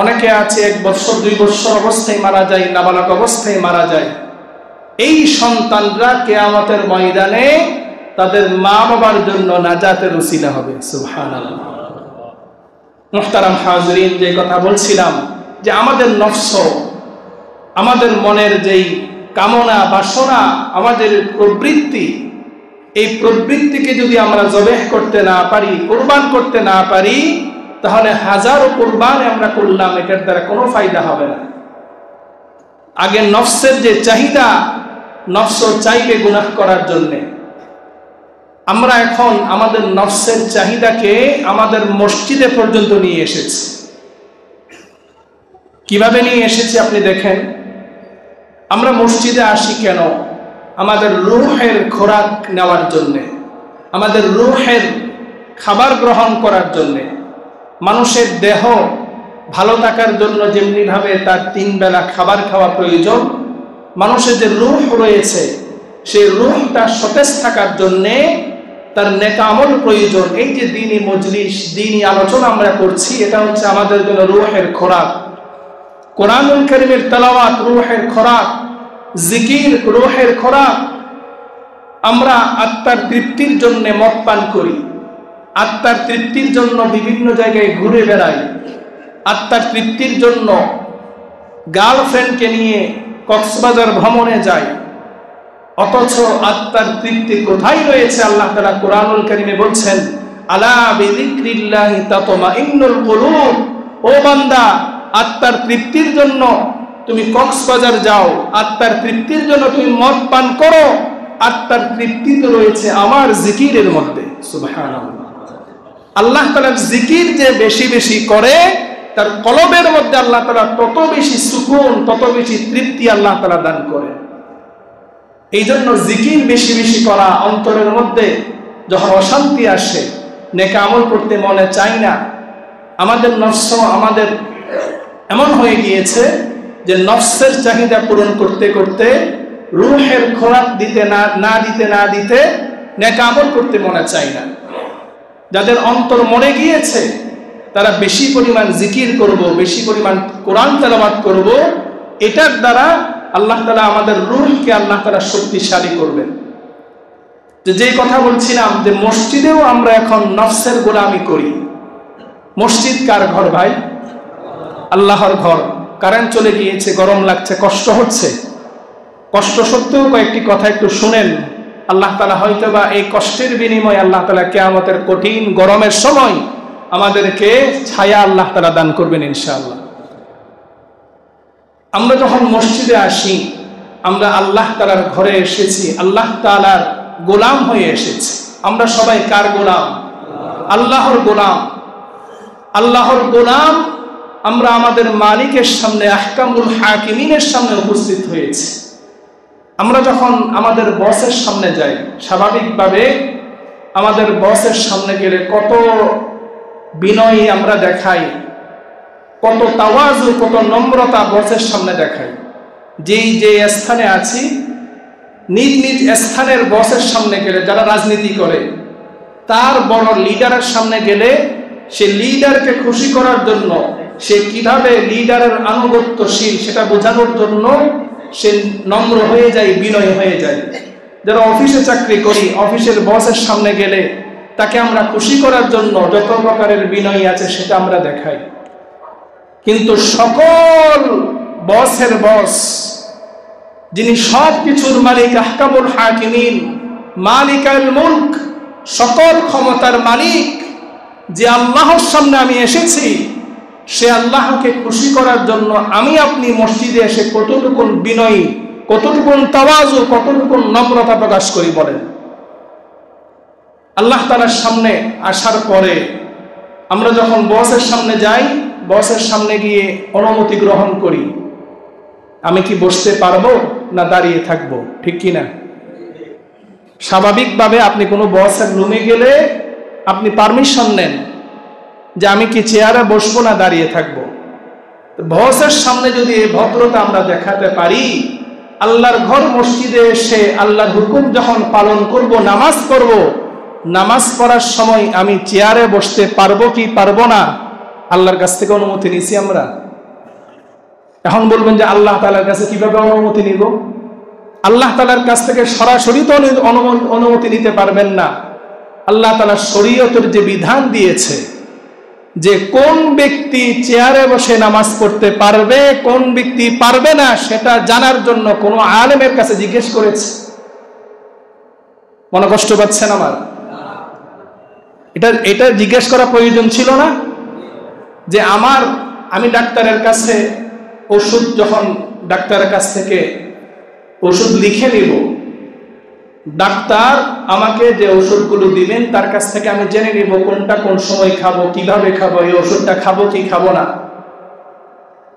অনেকে আছে 1 বছর 2 বছর অবস্থায় মারা যায়, নাবালক অবস্থায় মারা যায়। এই সন্তানরা কিয়ামতের ময়দানে তাদের মা বাবার জন্য নাজাতের উসিলা হবে। সুবহানাল্লাহ। মুহতারাম হাজরিন, যে কথা বলছিলাম যে আমাদের নফস, আমাদের মনের যেই কামনা বাসনা, আমাদের প্রবৃত্তি, এই প্রবৃত্তিকে যদি আমরা জবেহ করতে না পারি, কুরবান করতে না পারি, তাহলে হাজারো কুরবান আমরা করলাম, এটার দ্বারা কোনো ফায়দা হবে না। আগে নফসের যে চাহিদা, নফস চাইবে গুনাহ করার জন্যে, আমরা এখন আমাদের নফসের চাহিদাকে আমাদের মসজিদে পর্যন্ত নিয়ে এসেছি। কিভাবে নিয়ে এসেছি আপনি দেখেন। আমরা মসজিদে আসি কেন? আমাদের রূহের খোরাক নেওয়ার জন্যে, আমাদের রূহের খাবার গ্রহণ করার জন্যে। মানুষের দেহ ভালো থাকার জন্য যেমনিভাবে তার 3 বেলা খাবার খাওয়া প্রয়োজন, মানুষের যে রূহ রয়েছে সেই রূহটা সতেজ থাকার জন্যে তার নেক আমল প্রয়োজন। এই যে দ্বীনি মজলিস, দ্বীনি আলোচনা আমরা করছি, এটা হচ্ছে আমাদের জন্য রূহের খোরাক। কোরআনুল কারীমের তেলাওয়াত রূহের খোরাক, জিকির রূহের খোরাক। আমরা আত্মার তৃপ্তির জন্য মদ পান করি, আত্মার তৃপ্তির জন্য বিভিন্ন জায়গায় ঘুরে বেড়াই, আত্মার তৃপ্তির জন্য গার্লফ্রেন্ডকে নিয়ে কক্সবাজার ভ্রমণে যাই। অথচ আত্মার তৃপ্তি কোথায় রয়েছে? আল্লাহ তাআলা কোরআনুল কারীমে বলছেন, আলা বিযিকরিল্লাহি তাতমাইন্নুল কুলুব। ও বান্দা, আত্মার তৃপ্তির জন্য তুমি কক্সবাজার যাও, আত্মার তৃপ্তির জন্য তুমি মদ পান করো, আত্মার তৃপ্তি তো রয়েছে আমার জিকিরের মধ্যে। সুবহানাল্লাহ। আল্লাহ তাআলার জিকির যে বেশি বেশি করে, তার কলবের মধ্যে আল্লাহ তাআলা তত বেশি সুকুন, তত বেশি তৃপ্তি আল্লাহ তাআলা দান করে। এই জন্য জিকির বেশি বেশি করা, অন্তরের মধ্যে যখন অশান্তি আসে, নেক আমল করতে মনে চায় না, আমাদের নফস আমাদের এমন হয়ে গিয়েছে যে নফসের চাহিদা পূরণ করতে করতে, রূহের খোরাক দিতে না দিতে নেক আমল করতে মনে চায় না। যাদের অন্তর মরে গিয়েছে তারা বেশি পরিমাণ জিকির করব, বেশি পরিমাণ কোরআন তেলাওয়াত করব, এটার দ্বারা আল্লাহ তাআলা আমাদের রূহকে আল্লাহ তাআলা শক্তিশালী করবেন। যে কথা বলছিলাম যে মসজিদেও আমরা এখন নফসের গোলামি করি। মসজিদ কার ঘর ভাই? আল্লাহর ঘর। কারেন্ট চলে গিয়েছে, গরম লাগছে, কষ্ট হচ্ছে। কষ্ট সত্ত্বেও কয়েকটি কথা একটু শুনেন। আল্লাহ তাআলা হয়তোবা এই কষ্টের বিনিময়ে আল্লাহ তাআলা কিয়ামতের কঠিন গরমের সময় আমাদেরকে ছায়া আল্লাহ তাআলা দান করবেন ইনশাআল্লাহ। আমরা যখন মসজিদে আসি, আমরা আল্লাহ তাআলার ঘরে এসেছি, আল্লাহ তাআলার গোলাম হয়ে এসেছি। আমরা সবাই কার গোলাম? আল্লাহর গোলাম। আল্লাহর গোলাম আমরা আমাদের মালিকের সামনে, আহকামুল হাকিমিনের সামনে উপস্থিত হয়েছি। আমরা যখন আমাদের বসের সামনে যাই, স্বাভাবিকভাবে আমাদের বসের সামনে গেলে কত বিনয় আমরা দেখাই, কত তাওয়াজু, কত নম্রতা বসের সামনে দেখাই। যে স্থানে আছি, নিজ নিজ স্থানের বসের সামনে গেলে, যারা রাজনীতি করে, তার বড় লিডারের সামনে গেলে সে লিডারকে খুশি করার জন্য, সে কিভাবে লিডারের আনুগত্যশীল সেটা বোঝানোর জন্য সে নম্র হয়ে যায়, বিনয় হয়ে যায়। যারা অফিসে চাকরি করি, অফিসের বসের সামনে গেলে তাকে আমরা খুশি করার জন্য যত প্রকারের বিনয় আছে সেটা আমরা দেখাই। কিন্তু সকল বসের বস, যিনি সব কিছুর মালিক, আহকামুল হাকিমিন, মালিকাল মুলক, সকল ক্ষমতার মালিক, যে আল্লাহর সামনে আমি এসেছি, সে আল্লাহকে খুশি করার জন্য আমি আপনি মসজিদে এসে কতটুকু বিনয়ী, কতটুকু তাওয়াজু, কতটুকু নম্রতা প্রকাশ করি বলেন। আল্লাহ তাআলার সামনে আসার পরে আমরা যখন বসের সামনে যাই, বসের সামনে গিয়ে অনুমতি গ্রহণ করি, আমি কি বসতে পারবো না দাঁড়িয়ে থাকবো, ঠিক কি না? স্বাভাবিকভাবে আপনি কোনো বসের রুমে গেলে আপনি পারমিশন নেন যে আমি কি চেয়ারে বসবো না দাঁড়িয়ে থাকবো। বসের সামনে যদি এই ভদ্রতা আমরা দেখাতে পারি, আল্লাহর ঘর মসজিদে এসে আল্লাহর হুকুম যখন পালন করব, নামাজ পড়ব, নামাজ পড়ার সময় আমি চেয়ারে বসতে পারবো কি পারবো না, আল্লাহর কাছ থেকে অনুমতি নিয়েছি আমরা। এখন বলবেন যে আল্লাহ তাআলার কাছে কিভাবে অনুমতি নিব? আল্লাহ তাআলার কাছ থেকে সরাসরি তো অনুমতি নিতে পারবেন না। আল্লাহ তাআলা শরীয়তের যে বিধান দিয়েছে যে কোন ব্যক্তি চেয়ারে বসে নামাজ পড়তে পারবে, কোন ব্যক্তি পারবে না, সেটা জানার জন্য কোনো আলেমের কাছে জিজ্ঞেস করেছে? মনে কষ্ট পাচ্ছেন আমার? এটা জিজ্ঞেস করা প্রয়োজন ছিল না? যে আমি ডাক্তারের কাছে ওষুধ, যখন ডাক্তারের কাছ থেকে ওষুধ লিখে নিব, ডাক্তার আমাকে যে ওষুধগুলো দিবেন তার কাছ থেকে আমি জেনে নিব কোনটা কোন সময় খাবো, কিভাবে খাবো, এই ওষুধটা খাবো কি খাবো না।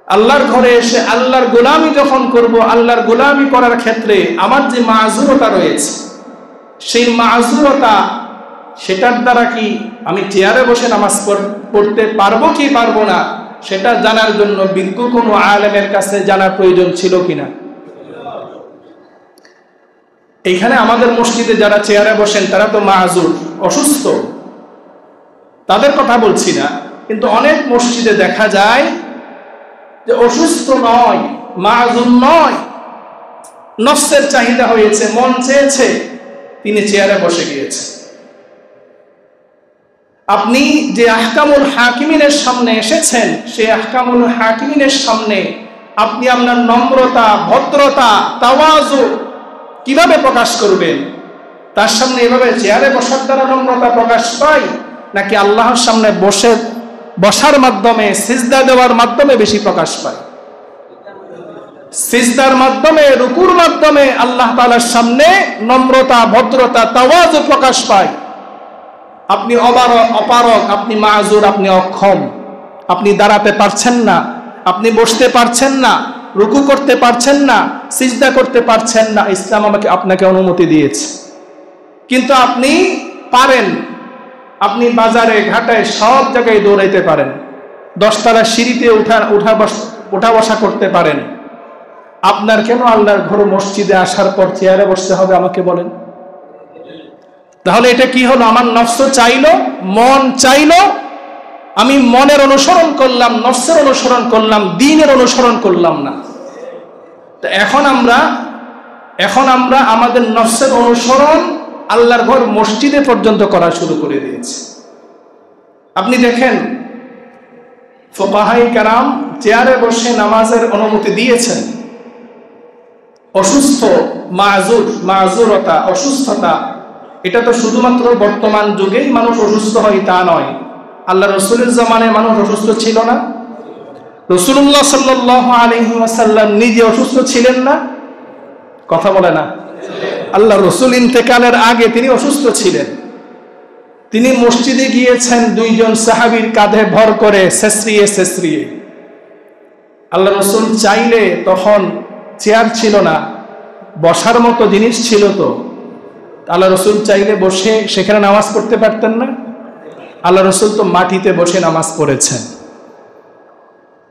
আল্লাহর ঘরে এসে আল্লাহর গোলামি যখন করব, আল্লাহর গোলামি করার ক্ষেত্রে আমার যে মাযুরতা রয়েছে, সেই মাযুরতা, সেটার দ্বারা কি আমি চেয়ারে বসে নামাজ পড়তে পারবো কি পারবো না, সেটা জানার জন্য বিজ্ঞ কোনো আলেমের কাছে জানার প্রয়োজন ছিল কিনা? এইখানে আমাদের মসজিদে যারা চেয়ারে বসেন তারা তো মাযুর, অসুস্থ, তাদের কথা বলছি না। কিন্তু অনেক মসজিদে দেখা যায় যে অসুস্থ নয়, মাযুর নয়, নফসের চাহিদা হয়েছে, মন চেয়েছে, তিনি চেয়ারে বসে গিয়েছে। আপনি যে আহকামুল হাকিমিনের সামনে এসেছেন, সেই আহকামুল হাকিমিনের সামনে আপনি আপনার নম্রতা, ভদ্রতা, তাওয়াজু কিভাবে প্রকাশ করবেন? তার সামনে এভাবে চেয়ারে বসার দ্বারা নম্রতা প্রকাশ পায়, নাকি আল্লাহর সামনে বসার মাধ্যমে, সিজদা দেওয়ার মাধ্যমে বেশি প্রকাশ পায়? সিজদার মাধ্যমে, রুকুর মাধ্যমে আল্লাহ তাআলার সামনে নম্রতা, ভদ্রতা, তাওয়াজু প্রকাশ পায়। আপনি অপারগ, আপনি মাযুর, আপনি অক্ষম, আপনি দাঁড়াতে পারছেন না, আপনি বসতে পারছেন না, রুকু করতে পারছেন না, সিজদা করতে পারছেন না, ইসলাম আপনাকে অনুমতি দিয়েছে। কিন্তু আপনি পারেন, আপনি বাজারে ঘাটে সব জায়গায় দৌড়াইতে পারেন, 10 তলা সিঁড়িতে উঠা বসা করতে পারেন। আপনার কেন আল্লাহর ঘর মসজিদে আসার পর চেয়ারে বসতে হবে আমাকে বলেন? তাহলে এটা কি হলো? আমার নফস চাইলো, মন চাইলো, আমি মনের অনুসরণ করলাম, নফসের অনুসরণ করলাম, দ্বীনের অনুসরণ করলাম না। তো এখন আমরা আমাদের নফসের অনুসরণ আল্লাহর ঘর মসজিদে পর্যন্ত করা শুরু করে দিয়েছি। আপনি দেখেন, ফুকাহায়ে কেরাম চেয়ারে বসে নামাজের অনুমতি দিয়েছেন। অসুস্থ, মাযুরতা, অসুস্থতা, এটা তো শুধুমাত্র বর্তমান যুগেই মানুষ অসুস্থ হয় তা নয়। আল্লাহ রাসূলের জামানায় মানুষ অসুস্থ ছিল না? রাসূলুল্লাহ সাল্লাল্লাহু আলাইহি ওয়াসাল্লাম নিজে অসুস্থ ছিলেন না? কথা বলে না? আল্লাহ রাসূল ইন্তেকালের আগে তিনি অসুস্থ ছিলেন। তিনি মসজিদে গিয়েছেন 2 জন সাহাবীর কাঁধে ভর করে, শেষরিয়ে। আল্লাহ রাসূল চাইলে, তখন চেয়ার ছিল না, বসার মতো জিনিস ছিল তো, আল্লাহ রাসূল চাইলে বসে সেখানে নামাজ পড়তে পারতেন না? আল্লাহ রাসূল তো মাটিতে বসে নামাজ পড়েছেন।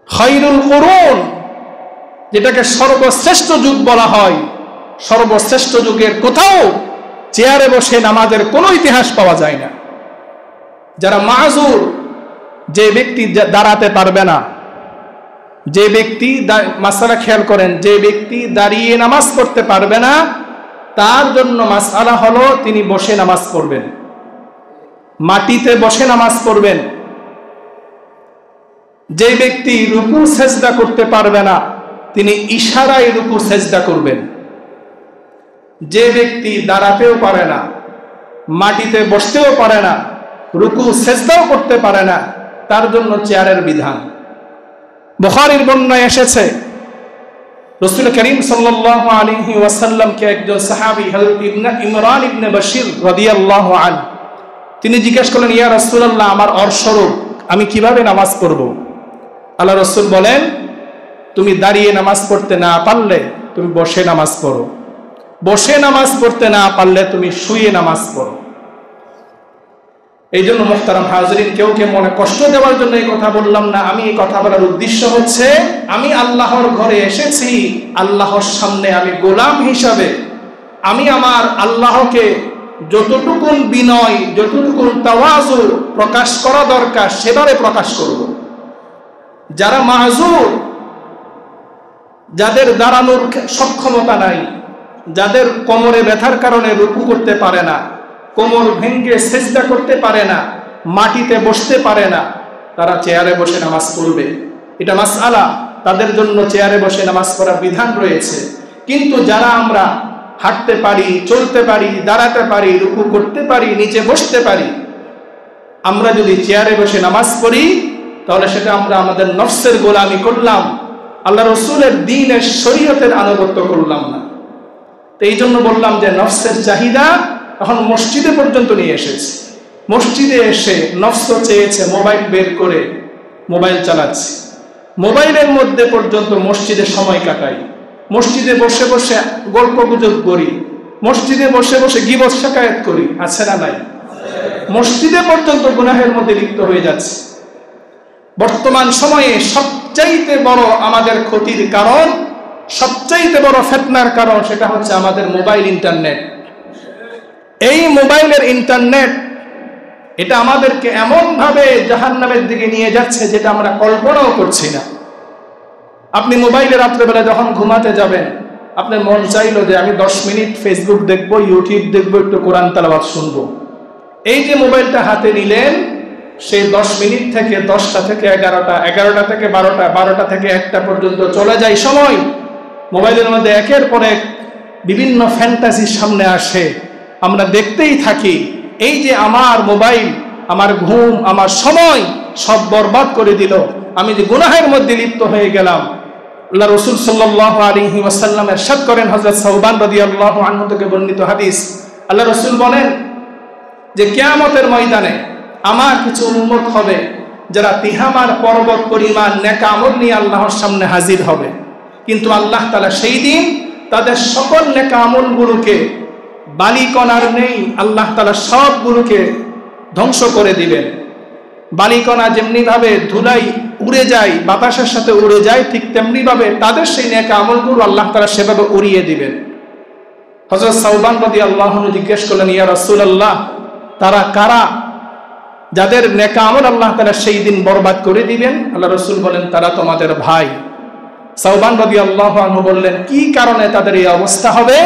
খায়রুল কুরুন, যেটাকে সর্বশ্রেষ্ঠ যুগ বলা হয়, সর্বশ্রেষ্ঠ যুগের কোথাও চেয়ারে বসে নামাজের কোনো ইতিহাস পাওয়া যায় না। যারা মাযুর, যে ব্যক্তি দাঁড়াতে পারবে না, যে ব্যক্তি, মাসআলা খেয়াল করেন, যে ব্যক্তি দাঁড়িয়ে নামাজ পড়তে পারবে না, তার জন্য মাসআলা হলো তিনি বসে নামাজ পড়বেন, মাটিতে বসে নামাজ পড়বেন। যে ব্যক্তি রুকু সেজদা করতে পারবে না, তিনি ইশারায় রুকু সেজদা করবেন। যে ব্যক্তি দাঁড়াতেও পারে না, মাটিতে বসতেও পারে না, রুকু সেজদাও করতে পারে না, তার জন্য চেয়ারের বিধান। বুখারীর বর্ণনায় এসেছে, রাসূল করিম সাল্লাল্লাহু আলাইহি ওয়াসাল্লামকে একজন সাহাবী হযরত ইমরান ইবনে বাশির রাদিয়াল্লাহু আনহু তিনি জিজ্ঞেস করলেন, ইয়া রাসূলুল্লাহ, আমার অর্শরূপ আমি কিভাবে নামাজ পড়ব? আল্লাহ রাসূল বলেন, তুমি দাঁড়িয়ে নামাজ পড়তে না পারলে তুমি বসে নামাজ পড়ো, বসে নামাজ পড়তে না পারলে তুমি শুয়ে নামাজ পড়ো। এই জন্য মুহতারাম হাজরিন, কেউ মনে কষ্ট দেওয়ার জন্য এই কথা বললাম না। আমি এই কথা বলার উদ্দেশ্য হচ্ছে, আমি আল্লাহর ঘরে এসেছি, আল্লাহর সামনে আমি গোলাম হিসাবে আমি আমার আল্লাহকে যতটুকু বিনয়, যতটুকু তাওয়াজু প্রকাশ করা দরকার সেভাবে প্রকাশ করব। যারা মাযুর, যাদের দাঁড়ানোর সক্ষমতা নাই, যাদের কোমরে ব্যথার কারণে রুকু করতে পারে না, কোমর ভেঙে সিজদা করতে পারে না, মাটিতে বসতে পারে না, তারা চেয়ারে বসে নামাজ পড়বে। এটা মাসআলা, তাদের জন্য চেয়ারে বসে নামাজ পড়ার বিধান রয়েছে। কিন্তু যারা আমরা হাঁটতে পারি, চলতে পারি, দাঁড়াতে পারি, রুকু করতে পারি, নিচে বসতে পারি, আমরা যদি চেয়ারে বসে নামাজ পড়ি তাহলে সেটা আমরা আমাদের নফসের গোলামি করলাম, আল্লাহ রসুলের দ্বীনের শরীয়তের আনুগত্য করলাম না। তো এই জন্য বললাম যে নফসের চাহিদা এখন মসজিদে পর্যন্ত নিয়ে এসেছে। মসজিদে এসে নফস চেয়েছে মোবাইল বের করে মোবাইল চালাচ্ছি, মোবাইলের মধ্যে পর্যন্ত মসজিদে সময় কাটাই, মসজিদে বসে বসে গল্প গুজব করি, মসজিদে বসে বসে গীবত শিকায়াত করি, আছে না নাই? মসজিদে পর্যন্ত গুনাহের মধ্যে লিপ্ত হয়ে যাচ্ছে। বর্তমান সময়ে সবচাইতে বড় আমাদের ক্ষতির কারণ, সবচাইতে বড় ফিতনার কারণ, সেটা হচ্ছে আমাদের মোবাইল, ইন্টারনেট। এই মোবাইলের ইন্টারনেট এটা আমাদেরকে এমন ভাবে জাহান্নামের দিকে নিয়ে যাচ্ছে যেটা আমরা কল্পনাও করছি না। আপনি মোবাইলে রাত্রেবেলা যখন ঘুমাতে যাবেন, আপনার মন চাইলো যে আমি 10 মিনিট ফেসবুক দেখবো, ইউটিউব দেখবো, একটু কোরআন তেলাওয়াত শুনবো। এই যে মোবাইলটা হাতে নিলেন, সেই 10 মিনিট থেকে 10টা থেকে 11টা, 11টা থেকে 12টা, 12টা থেকে 1টা পর্যন্ত চলে যায় সময়। মোবাইলের মধ্যে একের পর এক বিভিন্ন ফ্যান্টাসি সামনে আসে, আমরা দেখতেই থাকি। এই যে আমার মোবাইল আমার ঘুম, আমার সময় সব বরবাদ করে দিল, আমি যে গুনাহের মধ্যে লিপ্ত হয়ে গেলাম। আল্লাহ রাসূল সাল্লাল্লাহু আলাইহি ওয়াসাল্লাম ইরশাদ করেন, হযরত সাওবান রাদিয়াল্লাহু আনহু থেকে বর্ণিত হাদিস, আল্লাহ রাসূল বলেন যে কিয়ামতের ময়দানে আমার কিছু উম্মত হবে যারা তিহামার পর্বত পরিমাণ নেক আমল নিয়ে আল্লাহর সামনে হাজির হবে। কিন্তু আল্লাহ তাআলা সেই দিন তাদের সকল নেক আমলগুলোকে, বালিকণার নেই, আল্লাহ তাআলা সবগুলোকে ধ্বংস করে দিবেন। বালিকণা যেমনি ভাবে ধুলাই উড়ে যায়, বাতাসের সাথে উড়ে যায়, ঠিক তেমনি ভাবে তাদের সেই নেক আমলগুলো আল্লাহ তাআলা সেভাবে উড়িয়ে দিবেন। হযরত সাওবান রাদিয়াল্লাহু আনহু জিজ্ঞেস করলেন, ইয়া রাসূলুল্লাহ, তারা কারা যাদের নেক আমল আল্লাহ তাআলা সেই দিন বরবাদ করে দিবেন? আল্লাহ রাসূল বলেন, তারা তোমাদের ভাই। সাওবান রাদিয়াল্লাহু আনহু বললেন, কি কারণে তাদের এই অবস্থা হবে?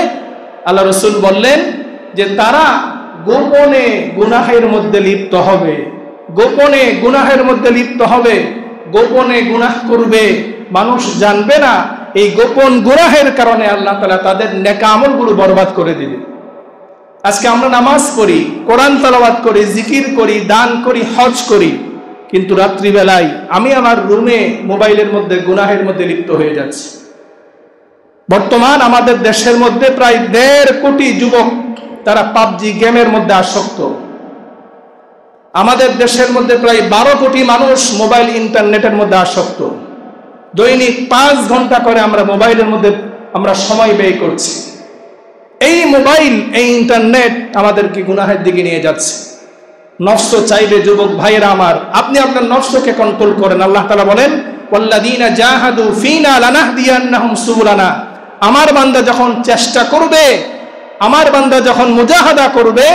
আল্লাহ রাসূল বললেন যে তারা গোপনে গুনাহের মধ্যে লিপ্ত হবে, গোপনে গুনাহের মধ্যে লিপ্ত হবে, গোপনে গুনাহ করবে, মানুষ জানবে না। এই গোপন গুনাহের কারণে আল্লাহ তাআলা তাদের নেক আমলগুলো বরবাদ করে দিবে। আজকে আমরা নামাজ পড়ি, কোরআন তেলাওয়াত করি, জিকির করি, দান করি, হজ করি, কিন্তু রাত্রিবেলায় আমি আমার রুমে মোবাইলের মধ্যে গুনাহের মধ্যে লিপ্ত হয়ে যাচ্ছি। বর্তমান আমাদের দেশের মধ্যে প্রায় 1.5 কোটি যুবক তারা পাবজি গেমের মধ্যে আসক্ত। আমাদের দেশের মধ্যে প্রায় 12 কোটি মানুষ মোবাইল ইন্টারনেটের মধ্যে আসক্ত। দৈনিক 5 ঘন্টা করে আমরা মোবাইলের মধ্যে আমরা সময় ব্যয় করছি। এই মোবাইল, এই ইন্টারনেট আমাদেরকে গুনাহের দিকে নিয়ে যাচ্ছে। নফস চাইবে, যুবক ভাইয়েরা আমার, আপনি আপনার নফসকে কন্ট্রোল করেন। আল্লাহ তাআলা বলেন, ওয়াল্লাযীনা জাহাদু ফীনা লানাহদিয়ান্নাহুম সুবুলানা। আমার বান্দা যখন চেষ্টা করবে, আমার বান্দা যখন মুজাহাদা করবে,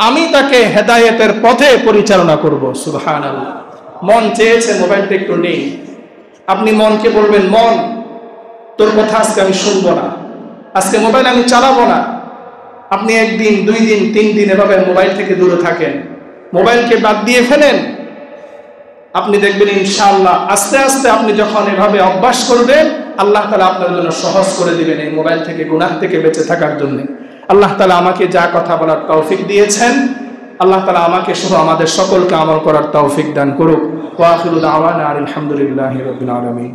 আমি তাকে হেদায়েতের পথে পরিচালনা করব। সুবহানাল্লাহ। মন চেয়েছে মোবাইলটা একটু নেই, আপনি মনকে বলবেন, মন তোর কথা আজকে আমি শুনবো না, আজকে মোবাইল আমি চালাবো না। আপনি 1 দিন, 2 দিন, 3 দিন এভাবে মোবাইল থেকে দূরে থাকেন, মোবাইলকে বাদ দিয়ে ফেলেন। আপনি দেখবেন ইনশাআল্লাহ আস্তে আস্তে আপনি যখন এভাবে অভ্যাস করবেন, আল্লাহ তাআলা আপনার জন্য সহজ করে দিবেন এই মোবাইল থেকে, গুনাহ থেকে বেঁচে থাকার জন্য। আল্লাহ তাআলা আমাকে যা কথা বলার তৌফিক দিয়েছেন, আল্লাহ তাআলা আমাকে সহ আমাদের সকলকে আমল করার তৌফিক দান করুক। ওয়া আখিরু দাওয়ানা আলহামদুলিল্লাহি রাব্বিল আলামিন।